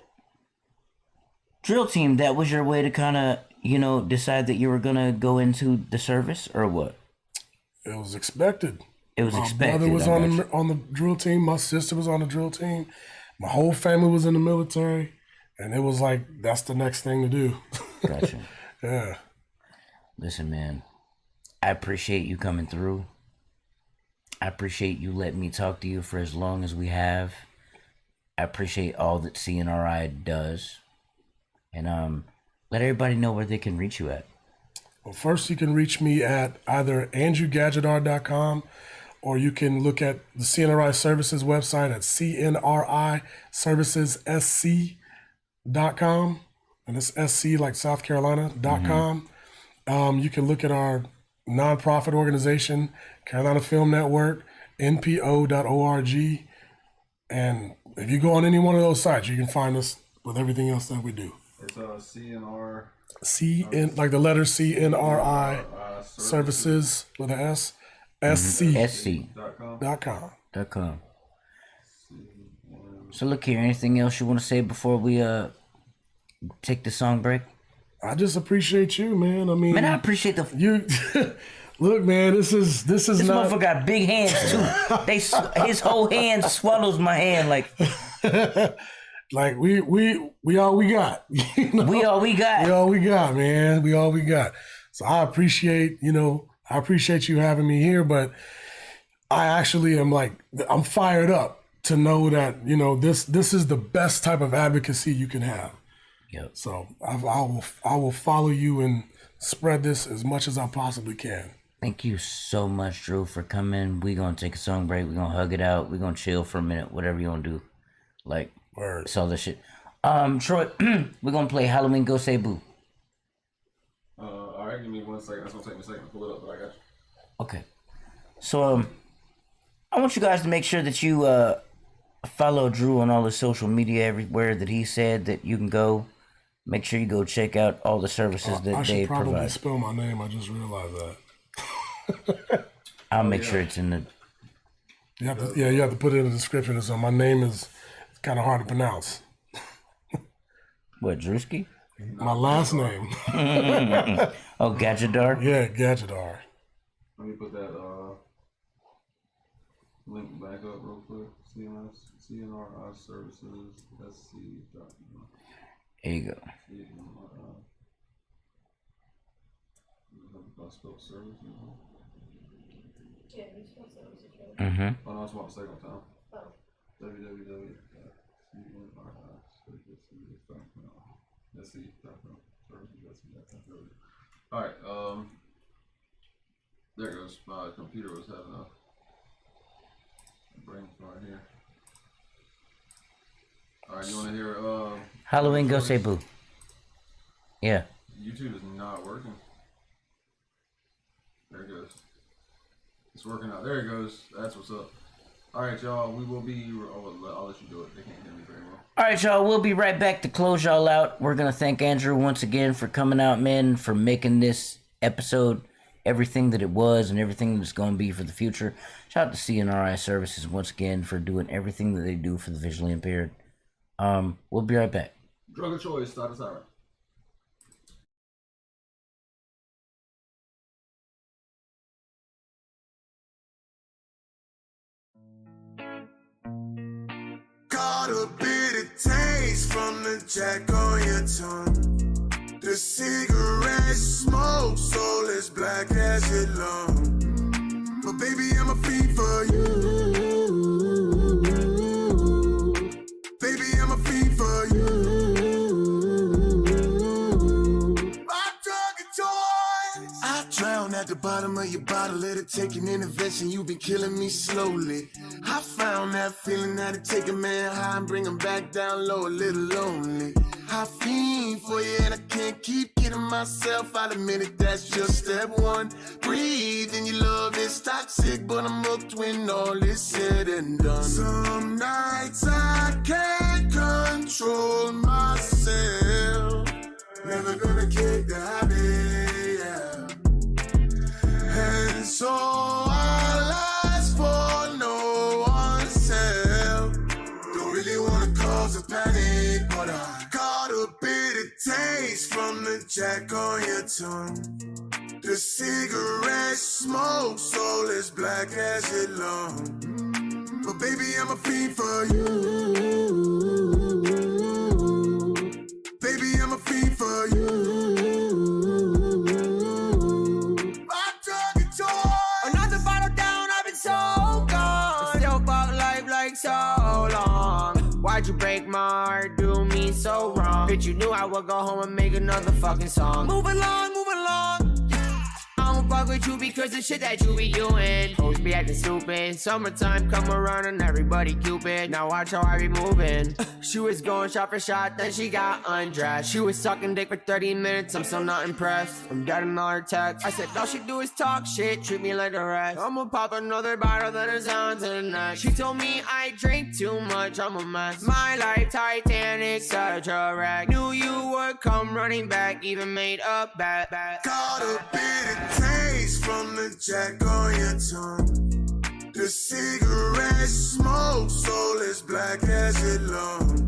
drill team, that was your way to kind of, you know, decide that you were gonna go into the service, or what? It was expected. It was expected. My brother was on the drill team. My sister was on the drill team. My whole family was in the military, and it was like, that's the next thing to do. Gotcha. Yeah. Listen, man, I appreciate you coming through. I appreciate you letting me talk to you for as long as we have. I appreciate all that CNRI does. And let everybody know where they can reach you at. Well, first you can reach me at either andrewgadgetar.com or you can look at the CNRI Services website at cnriservicessc.com, and it's SC like South Carolina.com. You can look at our nonprofit organization, Carolina Film Network, npo.org, and if you go on any one of those sites, you can find us with everything else that we do. It's CNR. Like the letter CNRI Services with an S, SC.com. So look here, anything else you want to say before we take the song break? I just appreciate you, man. I mean, Man, I appreciate you. Look, man, this is This not. motherfucker got big hands too. His whole hand swallows my hand like Like we all we got. You know? we all we got. We all we got, man. We all we got. So I appreciate you having me here, but I actually am I'm fired up to know that this is the best type of advocacy you can have. Yep. So I will follow you and spread this as much as I possibly can. Thank you so much, Drew, for coming. We gonna take a song break. We gonna hug it out. We gonna chill for a minute. Whatever you wanna do. Like, Word. it's all this shit. Troy, we're gonna play Halloween Go Say Boo. All right, give me 1 second. That's gonna take me a second to pull it up, but I got you. Okay. So I want you guys to make sure that you follow Drew on all the social media everywhere that he said that you can go. Make sure you go check out all the services that I they should probably provide. spell my name. I just realized that. I'll make sure it's in the. You have to put it in the description. So my name is kind of hard to pronounce. What, Drewski? My last name. Oh, Gadgetar? Yeah, Gadgetar. Let me put that link back up real quick. CNRI Services SC.com. There you go. Mm-hmm. Oh no, it's one second time. www.cnriservices.com. All right. There it goes. My computer was having a brain fart here. All right, you want to hear Halloween Go Say Boo. Yeah. YouTube is not working. There it goes. It's working out. There it goes. That's what's up. All right, y'all. We will be. I'll let you do it. They can't hear me very well. All right, y'all. We'll be right back to close y'all out. We're going to thank Andrew once again for coming out, man, for making this episode everything that it was and everything that it's going to be for the future. Shout out to CNRI Services once again for doing everything that they do for the visually impaired. We'll be right back. Drug of choice. Start us out. Got a bitter taste from the jack on your tongue. The cigarette smoke, soul as black as your lung. But baby, I'm a fiend for you. Baby, I'm a fiend for you. My drug of choice. I drown at the bottom of your bottle. Let it take an intervention. You've been killing me slowly. I found that feeling that'd take a man high and bring him back down low, a little lonely. I fiend for you and I can't keep getting myself. I'll admit it, that's just step one. Breathe and your love is toxic, but I'm hooked when all is said and done. Some nights I can't control myself. Never gonna kick the habit, yeah. And so I'll ask for no one's help. Don't really wanna cause a panic, but I got a bitter taste from the jack on your tongue. The cigarette smoke, soul as black as your lung. But baby, I'm a fiend for you. Baby, I'm a fiend for you. My drug of choice. Another bottle down, I've been so gone. Still fuck life like so long. Why'd you break my heart, do me so wrong? Bitch, you knew I would go home and make another fucking song. Move along, move along. I'm fuck with you because the shit that you be doing. Hoes be acting stupid. Summertime come around and everybody cupid. Now watch how I be moving. She was going shot for shot, then she got undressed. She was sucking dick for 30 minutes, I'm still not impressed. I'm getting another text. I said all she do is talk shit, treat me like the rest. I'ma pop another bottle, then it's on to the next. She told me I drink too much, I'm a mess. My life Titanic, such a wreck. Knew you would come running back, even made a bet. Got a bit of taste from the jack on your tongue. The cigarette smoke, soul as black as it long.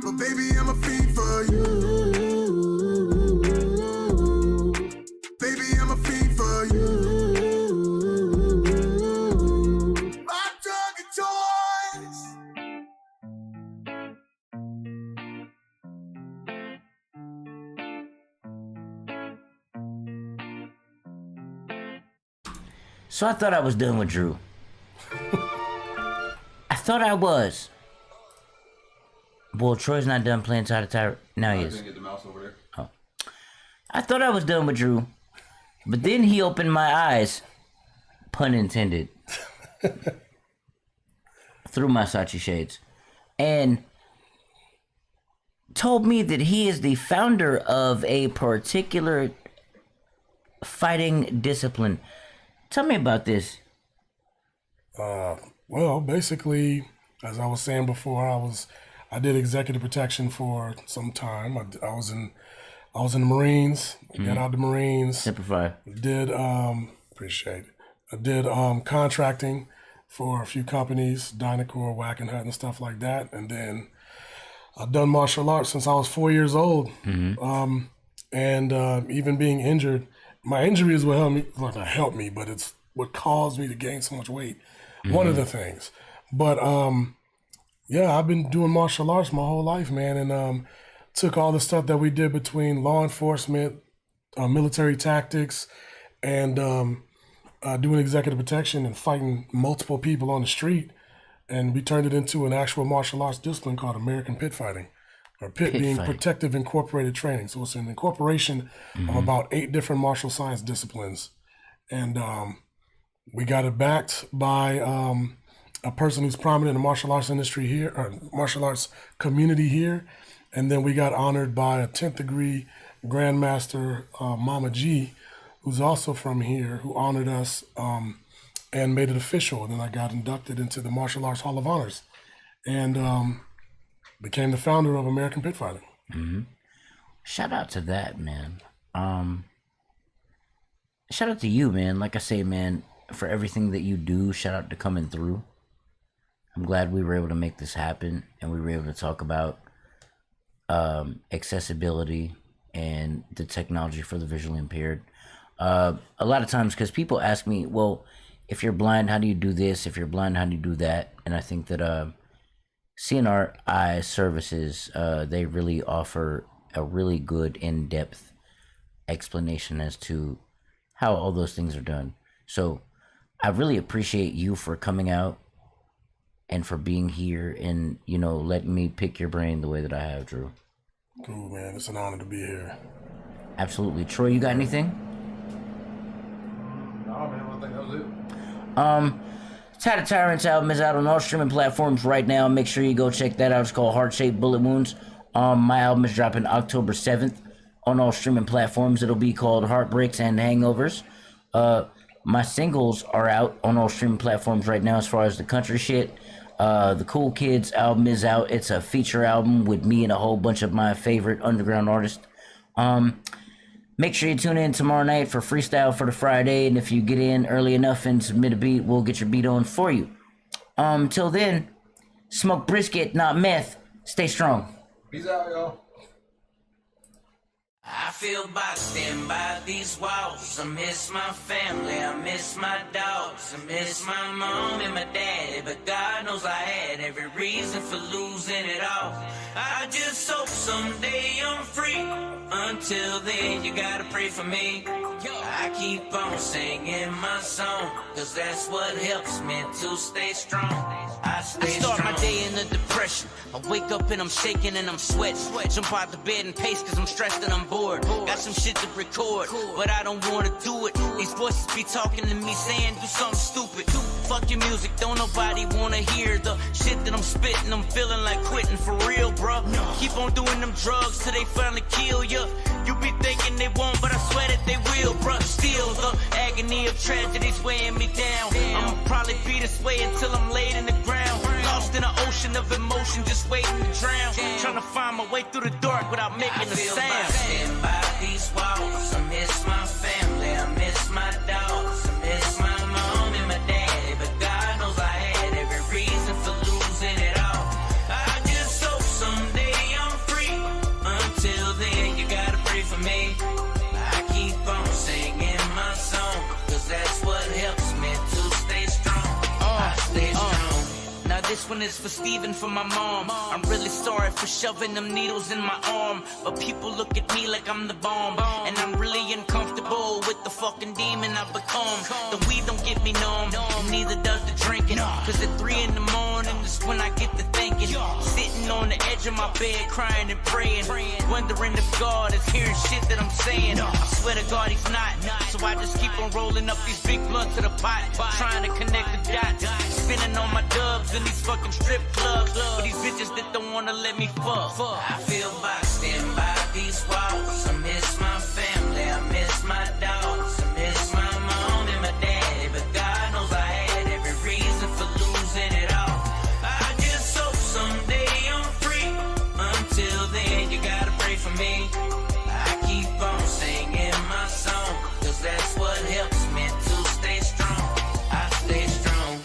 But baby, I'm a fiend for you. Baby, I'm a fiend for you. My drug of choice. So I thought I was done with Drew. I thought I was. Well, Troy's not done playing Untitled Chapter. Now he is. Get the mouse over there. Oh. I thought I was done with Drew. But then he opened my eyes. Pun intended. Through my Sachi shades. And told me that he is the founder of a particular fighting discipline. Tell me about this. Well, basically, as I was saying before, I did executive protection for some time. I was in the Marines. Got out the Marines. Simplify. Did appreciate it. I did contracting for a few companies, Dynacor, Whack and Hut, and stuff like that. And then I've done martial arts since I was 4 years old. And even being injured, my injury is what helped me. Well, not helped me, but it's what caused me to gain so much weight. One of the things. But yeah, I've been doing martial arts my whole life, man, and took all the stuff that we did between law enforcement, military tactics, and doing executive protection and fighting multiple people on the street, and we turned it into an actual martial arts discipline called American pit fighting, or pit being fighting. protective incorporated training. So it's an incorporation of about 8 different martial science disciplines, and we got it backed by a person who's prominent in the martial arts industry here, or martial arts community here. And then we got honored by a 10th degree Grandmaster, Mama G, who's also from here, who honored us and made it official. And then I got inducted into the Martial Arts Hall of Honors and became the founder of American Pit Fighting. Shout out to that, man. Shout out to you, man. Like I say, man, for everything that you do, shout out to coming through. I'm glad we were able to make this happen, and we were able to talk about accessibility and the technology for the visually impaired. A lot of times, because people ask me, well, if you're blind, how do you do this? If you're blind, how do you do that? And I think that Cnri services, they really offer a really good in-depth explanation as to how all those things are done. So I really appreciate you for coming out and for being here and, you know, letting me pick your brain the way that I have, Drew. Cool, man. It's an honor to be here. Absolutely. Troy, you got anything? No, man, I think that was it. Tatted Tyrant's album is out on all streaming platforms right now. Make sure you go check that out. It's called Heart-Shaped Bullet Wounds. My album is dropping October 7th on all streaming platforms. It'll be called Heartbreaks and Hangovers. My singles are out on all streaming platforms right now as far as the country shit. The Cool Kids album is out. It's a feature album with me and a whole bunch of my favorite underground artists. Make sure you tune in tomorrow night for Freestyle for the Friday, and if you get in early enough and submit a beat, we'll get your beat on for you. Till then, smoke brisket, not meth. Stay strong. Peace out, y'all. I feel boxed in by these walls. I miss my family, I miss my dogs, I miss my mom and my daddy, but God knows I had every reason for losing it all. I just hope someday I'm free. Until then, you gotta pray for me. I keep on singing my song, cause that's what helps me to stay strong. I start my day in a depression. I wake up and I'm shaking and I'm sweating. Jump out the bed and pace cause I'm stressed and I'm bored. Got some shit to record, but I don't wanna do it. These voices be talking to me saying do something stupid. Fuck your music, don't nobody wanna hear the shit that I'm spitting. I'm feeling like quitting for real, bro. Keep on doing them drugs till they finally kill ya. You be thinking they won't, but I swear that they will, bruh. Still, the agony of tragedy's weighing me down. I'ma probably be this way until I'm laid in the ground. Lost in an ocean of emotion, just waiting to drown. Trying to find my way through the dark without making a sound. I stand by these walls. I miss my family, I miss my dogs, I miss my mom and my daddy. But God knows I had every reason for losing it all. I just hope someday I'm free. Until then, you gotta pray for me. I keep on singing my song, cause that's what helps me to stay strong. I stay strong. Now this one is for Steve and for my mom. I'm really sorry for shoving them needles in my arm, but people look at me like I'm the bomb. And I'm really uncomfortable with the fucking demon I've become. The weed don't get me numb, and neither does the drinking. Cause at 3 in the morning is when I get to thinking. Sitting on the edge of my bed crying and praying, wondering if God is hearing shit that I'm saying. I swear to God he's not, so I just keep on rolling up these big blunts to the pot, trying to connect the dots. Spinning on my dubs in these fucking strip clubs for these bitches that don't wanna let me fuck. I feel boxed in by these walls. I miss my family, I miss my dogs, I miss my mom and my daddy. But God knows I had every reason for losing it all. I just hope someday I'm free. Until then, you gotta pray for me. I keep on singing my song, cause that's what helps me to stay strong. I stay strong.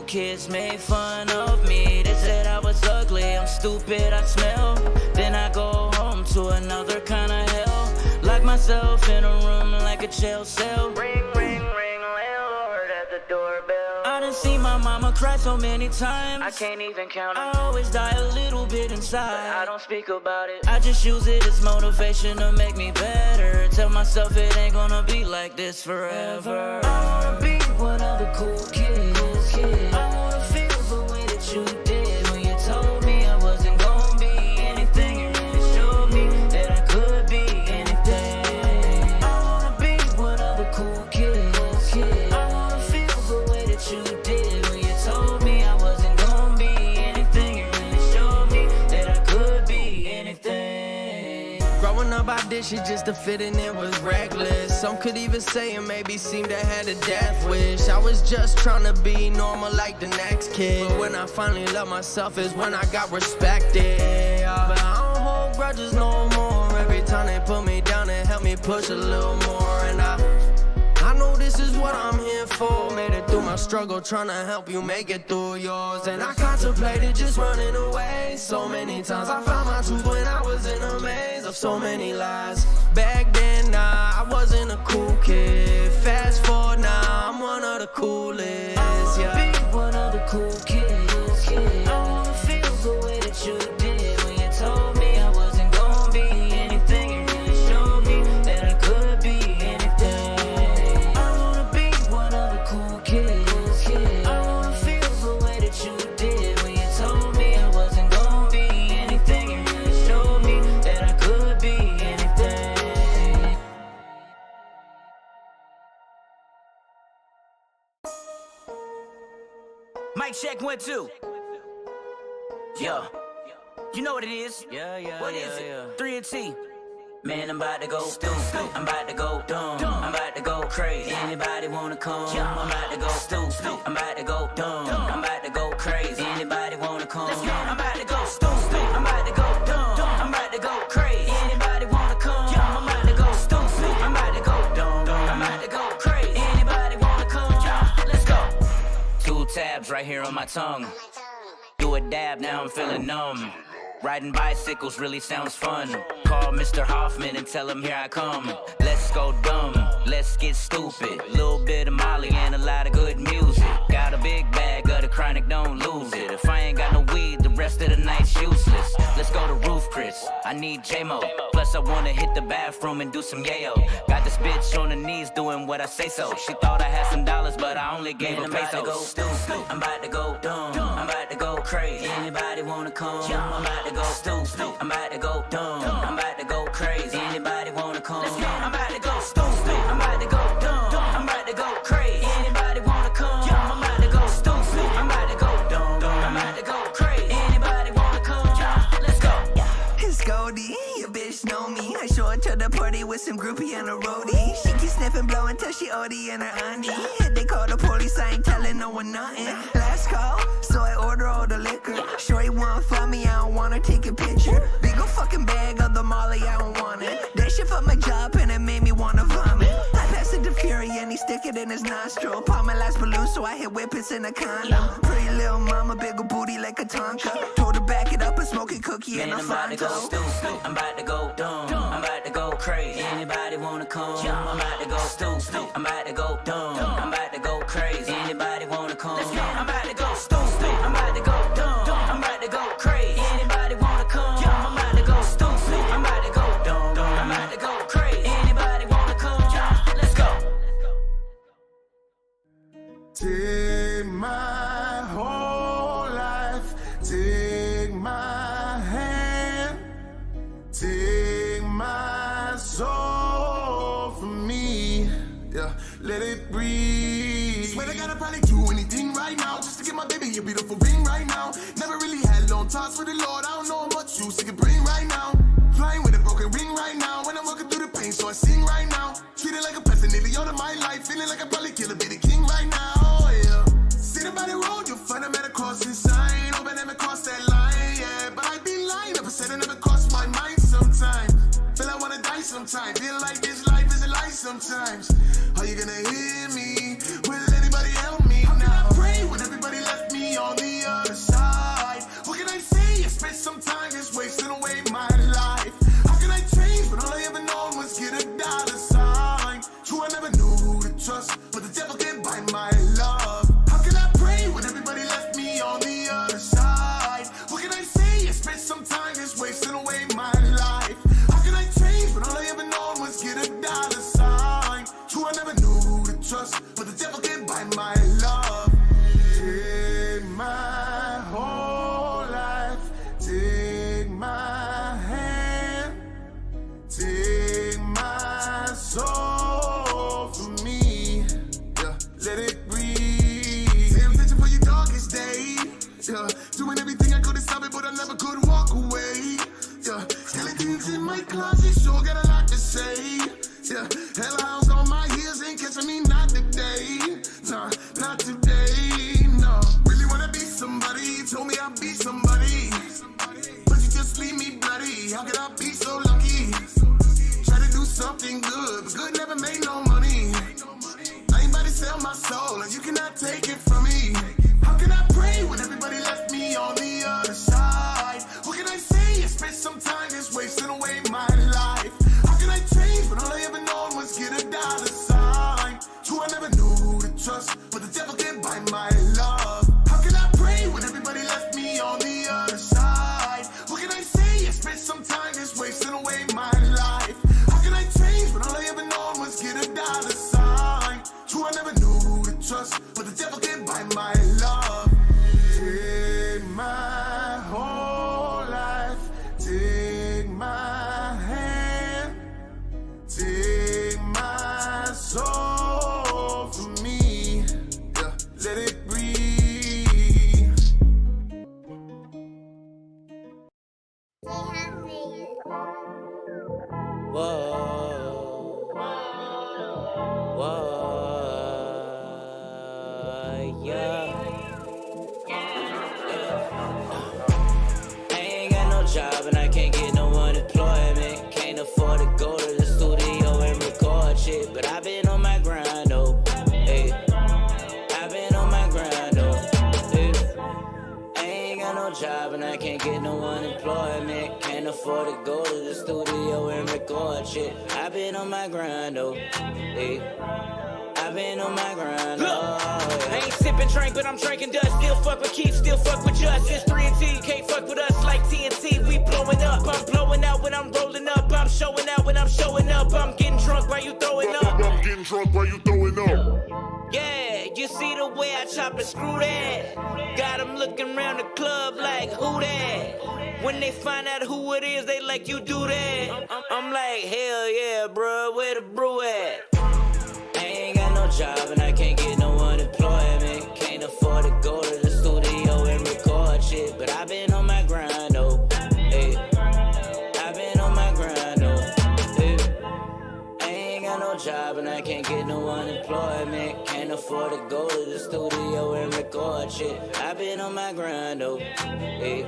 Kids made fun of me. They said I was ugly, I'm stupid, I smell. Then I go home to another kind of hell. Lock myself in a room like a jail cell. Ring, ring, ring, landlord at the doorbell. I done seen my mama cry so many times, I can't even count them. I always die a little bit inside, but I don't speak about it. I just use it as motivation to make me better. Tell myself it ain't gonna be like this forever. I wanna be one of the cool kids. I wanna feel the way that you did when you told me I wasn't gonna be anything. You really showed me that I could be anything. I wanna be one of the cool kids. I wanna feel the way that you did when you told me I wasn't gonna be anything. You really showed me that I could be anything. Growing up, I did shit just to fit in, it was reckless. Some could even say it maybe seemed I had a death wish. I was just trying to be normal like the next kid. But when I finally loved myself is when I got respected. But I don't hold grudges no more. Every time they put me down, they help me push a little more. And I know this is what I'm here for. Made it through my struggle, trying to help you make it through yours. And I contemplated just running away. So many times I found my truth when I was in a maze of so many lies. Back then, nah, I wasn't a cool kid. Fast forward now, I'm one of the coolest. Yeah. Be one of the cool kids. I wanna feel the way that you did when you told me I wasn't gonna be anything. You really showed me that Mic check 1 2. Yeah. You know what it is? Yeah. What is it? 3 and T. Man, I'm about to go stupid. I'm about to go dumb. I'm about to go crazy. Anybody wanna come? I'm about to go stupid. I'm about to go dumb. I'm about to go crazy. Anybody wanna come? I'm about to go stupid. I'm about to go dumb. I'm about to go crazy. Anybody wanna come? I'm about to go stupid. I'm about to go dumb. I'm about to go crazy. Anybody wanna come? Let's go. 2 tabs right here on my tongue. Do a dab, now I'm feeling numb. Riding bicycles really sounds fun. Call Mr. Hoffman and tell him here I come. Let's go dumb, let's get stupid. Little bit of Molly and a lot of good music. Got a big bag of the chronic, don't lose it. If I ain't got no weed, the rest of the night's useless. Let's go to Roof Chris, I need J-Mo. Plus I wanna hit the bathroom and do some yayo. Got this bitch on her knees doing what I say so. She thought I had some dollars, but I only gave her pesos. I'm about to go stupid, I'm about to go dumb. I'm about to go crazy. Anybody wanna come? I'm about to go stupid. I'm about to go dumb. I'm about to go crazy. Anybody wanna come? I'm about to go stupid. I'm about to go dumb. I'm about to go crazy. Anybody wanna come? I'm about to go stupid. I'm about to go dumb. I'm about to go crazy. Anybody wanna come? Let's go. It's Goldie, your bitch know me. I show her to the party with some groupie and a roadie. She keep sniffing, blowing till she OD in her undie. They call the police, I ain't telling no one nothing. Last call, so I order all the liquor. Shorty want for me, I don't wanna take a picture. Big ol' fucking bag of the Molly, I don't want it. That shit fucked my job and it made me wanna vomit. I passed it to Fury and he stick it in his nostril. Pop my last balloon, so I hit whippets in a condom. Pretty little mama, big ol' booty like a Tonka. Told her back it up and smoke a cookie and a I'm about to go stupid. I'm about to go dumb. I'm about to go crazy. Anybody wanna come? I'm about to go stupid. I'm about to go dumb. I'm about to go crazy. Anybody wanna come? I'm about to go stupid. I'm about to go dumb. I'm about to go crazy. Anybody wanna come? I'm about to go stupid. I'm about to go dumb. I'm about to go crazy. Anybody wanna come? Let's go. Take my whole life, take my hand, take my soul from me, yeah, let it breathe. Swear to God I'd probably do anything right now just to get my baby a beautiful ring right now. Never really had long talks with the Lord, I don't know how much use it can bring right now. Flying with a broken ring right now, when I'm walking through the pain, so I sing right now. Treated like a peasant nearly all of my life, feeling like I probably kill a baby king right now, yeah. Sit about the road, you'll find I'm at a crossing sign. Hope I never cross that line, yeah. But I'd be lying if I said I never crossed my mind sometimes. Feel I wanna die sometimes, feel like this life is a lie sometimes. Are you gonna hear me? Will anybody help me now? How can I pray when everybody left me on the other side? What can I say? I spent some time just wasting away my life. How can I change when all I ever known was get a dollar sign? True, I never knew who to trust, but the devil can't buy my love. How can I pray when everybody left me on the other side? What can I say? I spent some time just wasting away my life. How can I change when all I ever known was get a dollar sign? True, I never knew who to trust, but the devil can't buy my love. Take my whole life, take my hand, take my soul from me, yeah, let it breathe. Pay attention for your darkest day, yeah. Doing everything I could to stop it, but I never could walk away, yeah. Skeletons in my closet, sure got a lot to say, yeah. Hellhounds on my heels ain't catching me, not today, nah, not today, no. Really wanna be somebody, told me I'd be somebody, but you just leave me bloody. How could I be so lucky? Try to do something good, but good never made no money. I ain't about to sell my soul, and you cannot take it from me. How can I pray when everybody left me on the other side? What can I say? I spent some time just wasting away my life. How can I change when all I ever known was get a dollar sign? True, I never knew who to trust, but the devil can't buy my love. How can I pray when everybody left me on the other side? What can I say? I spent some time just wasting away my life. How can I change when all I ever known was get a dollar sign? True, I never knew who to trust, but the devil Whoa, whoa, yeah. I ain't got no job and I can't get no unemployment. Can't afford to go to the studio and record shit, but I've been on my grind, though. Hey, I've been on my grind, though. Hey. I ain't got no job and I can't get no unemployment. Can't afford to go to the studio and record shit. I've been on my grind, though. Hey, I've been on my grind, oh, yeah. I ain't sipping drink, but I'm drinking dust. Still fuck with Keith, still fuck with us. It's 3 and T, can't fuck with us like TNT. We blowing up, I'm blowing out when I'm rolling up. I'm showing out when I'm showing up. I'm getting drunk while you throwing up. I'm getting drunk while you throwing up. Yeah, you see the way I chop and screw that. Got them looking around the club like, who that? When they find out who it is, they like, you do that. I'm like, hell yeah, bruh, where the brew at? I ain't got no job and I can't get no unemployment. Can't afford to go to the studio and record shit, but I've been on my grind, though. Hey, I've been on my grind, though. Hey, I ain't got no job and I can't get no unemployment. Can't afford to go to the studio and record shit. I've been on my grind, though. Hey,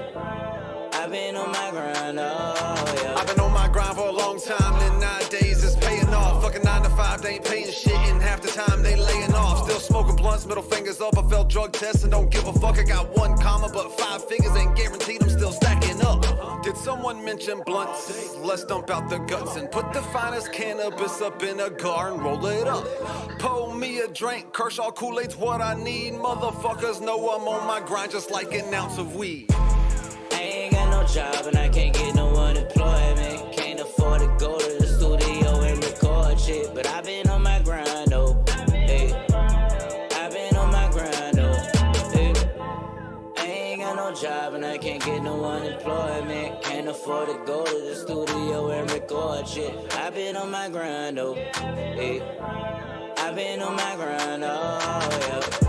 I've been on my grind, oh yeah. I've been on my grind for a long time, and nowadays it's paying off. Fucking 9 to 5, they ain't paying shit, and half the time they laying off. Still smoking blunts, middle fingers up. I failed drug tests and don't give a fuck. I got 1 comma, but 5 figures ain't guaranteed. I'm still stacking up. Did someone mention blunts? Let's dump out the guts and put the finest cannabis up in a car and roll it up. Pour me a drink, Kershaw Kool-Aid's what I need. Motherfuckers know I'm on my grind just like an ounce of weed. I ain't got no job and I can't get no unemployment. Can't afford to go to the studio and record shit, but I've been on my grind, though. Hey, I've been on my grind, though. Hey, I ain't got no job and I can't get no unemployment. Can't afford to go to the studio and record shit. I've been on my grind, though. Hey, I've been on my grind, oh yeah.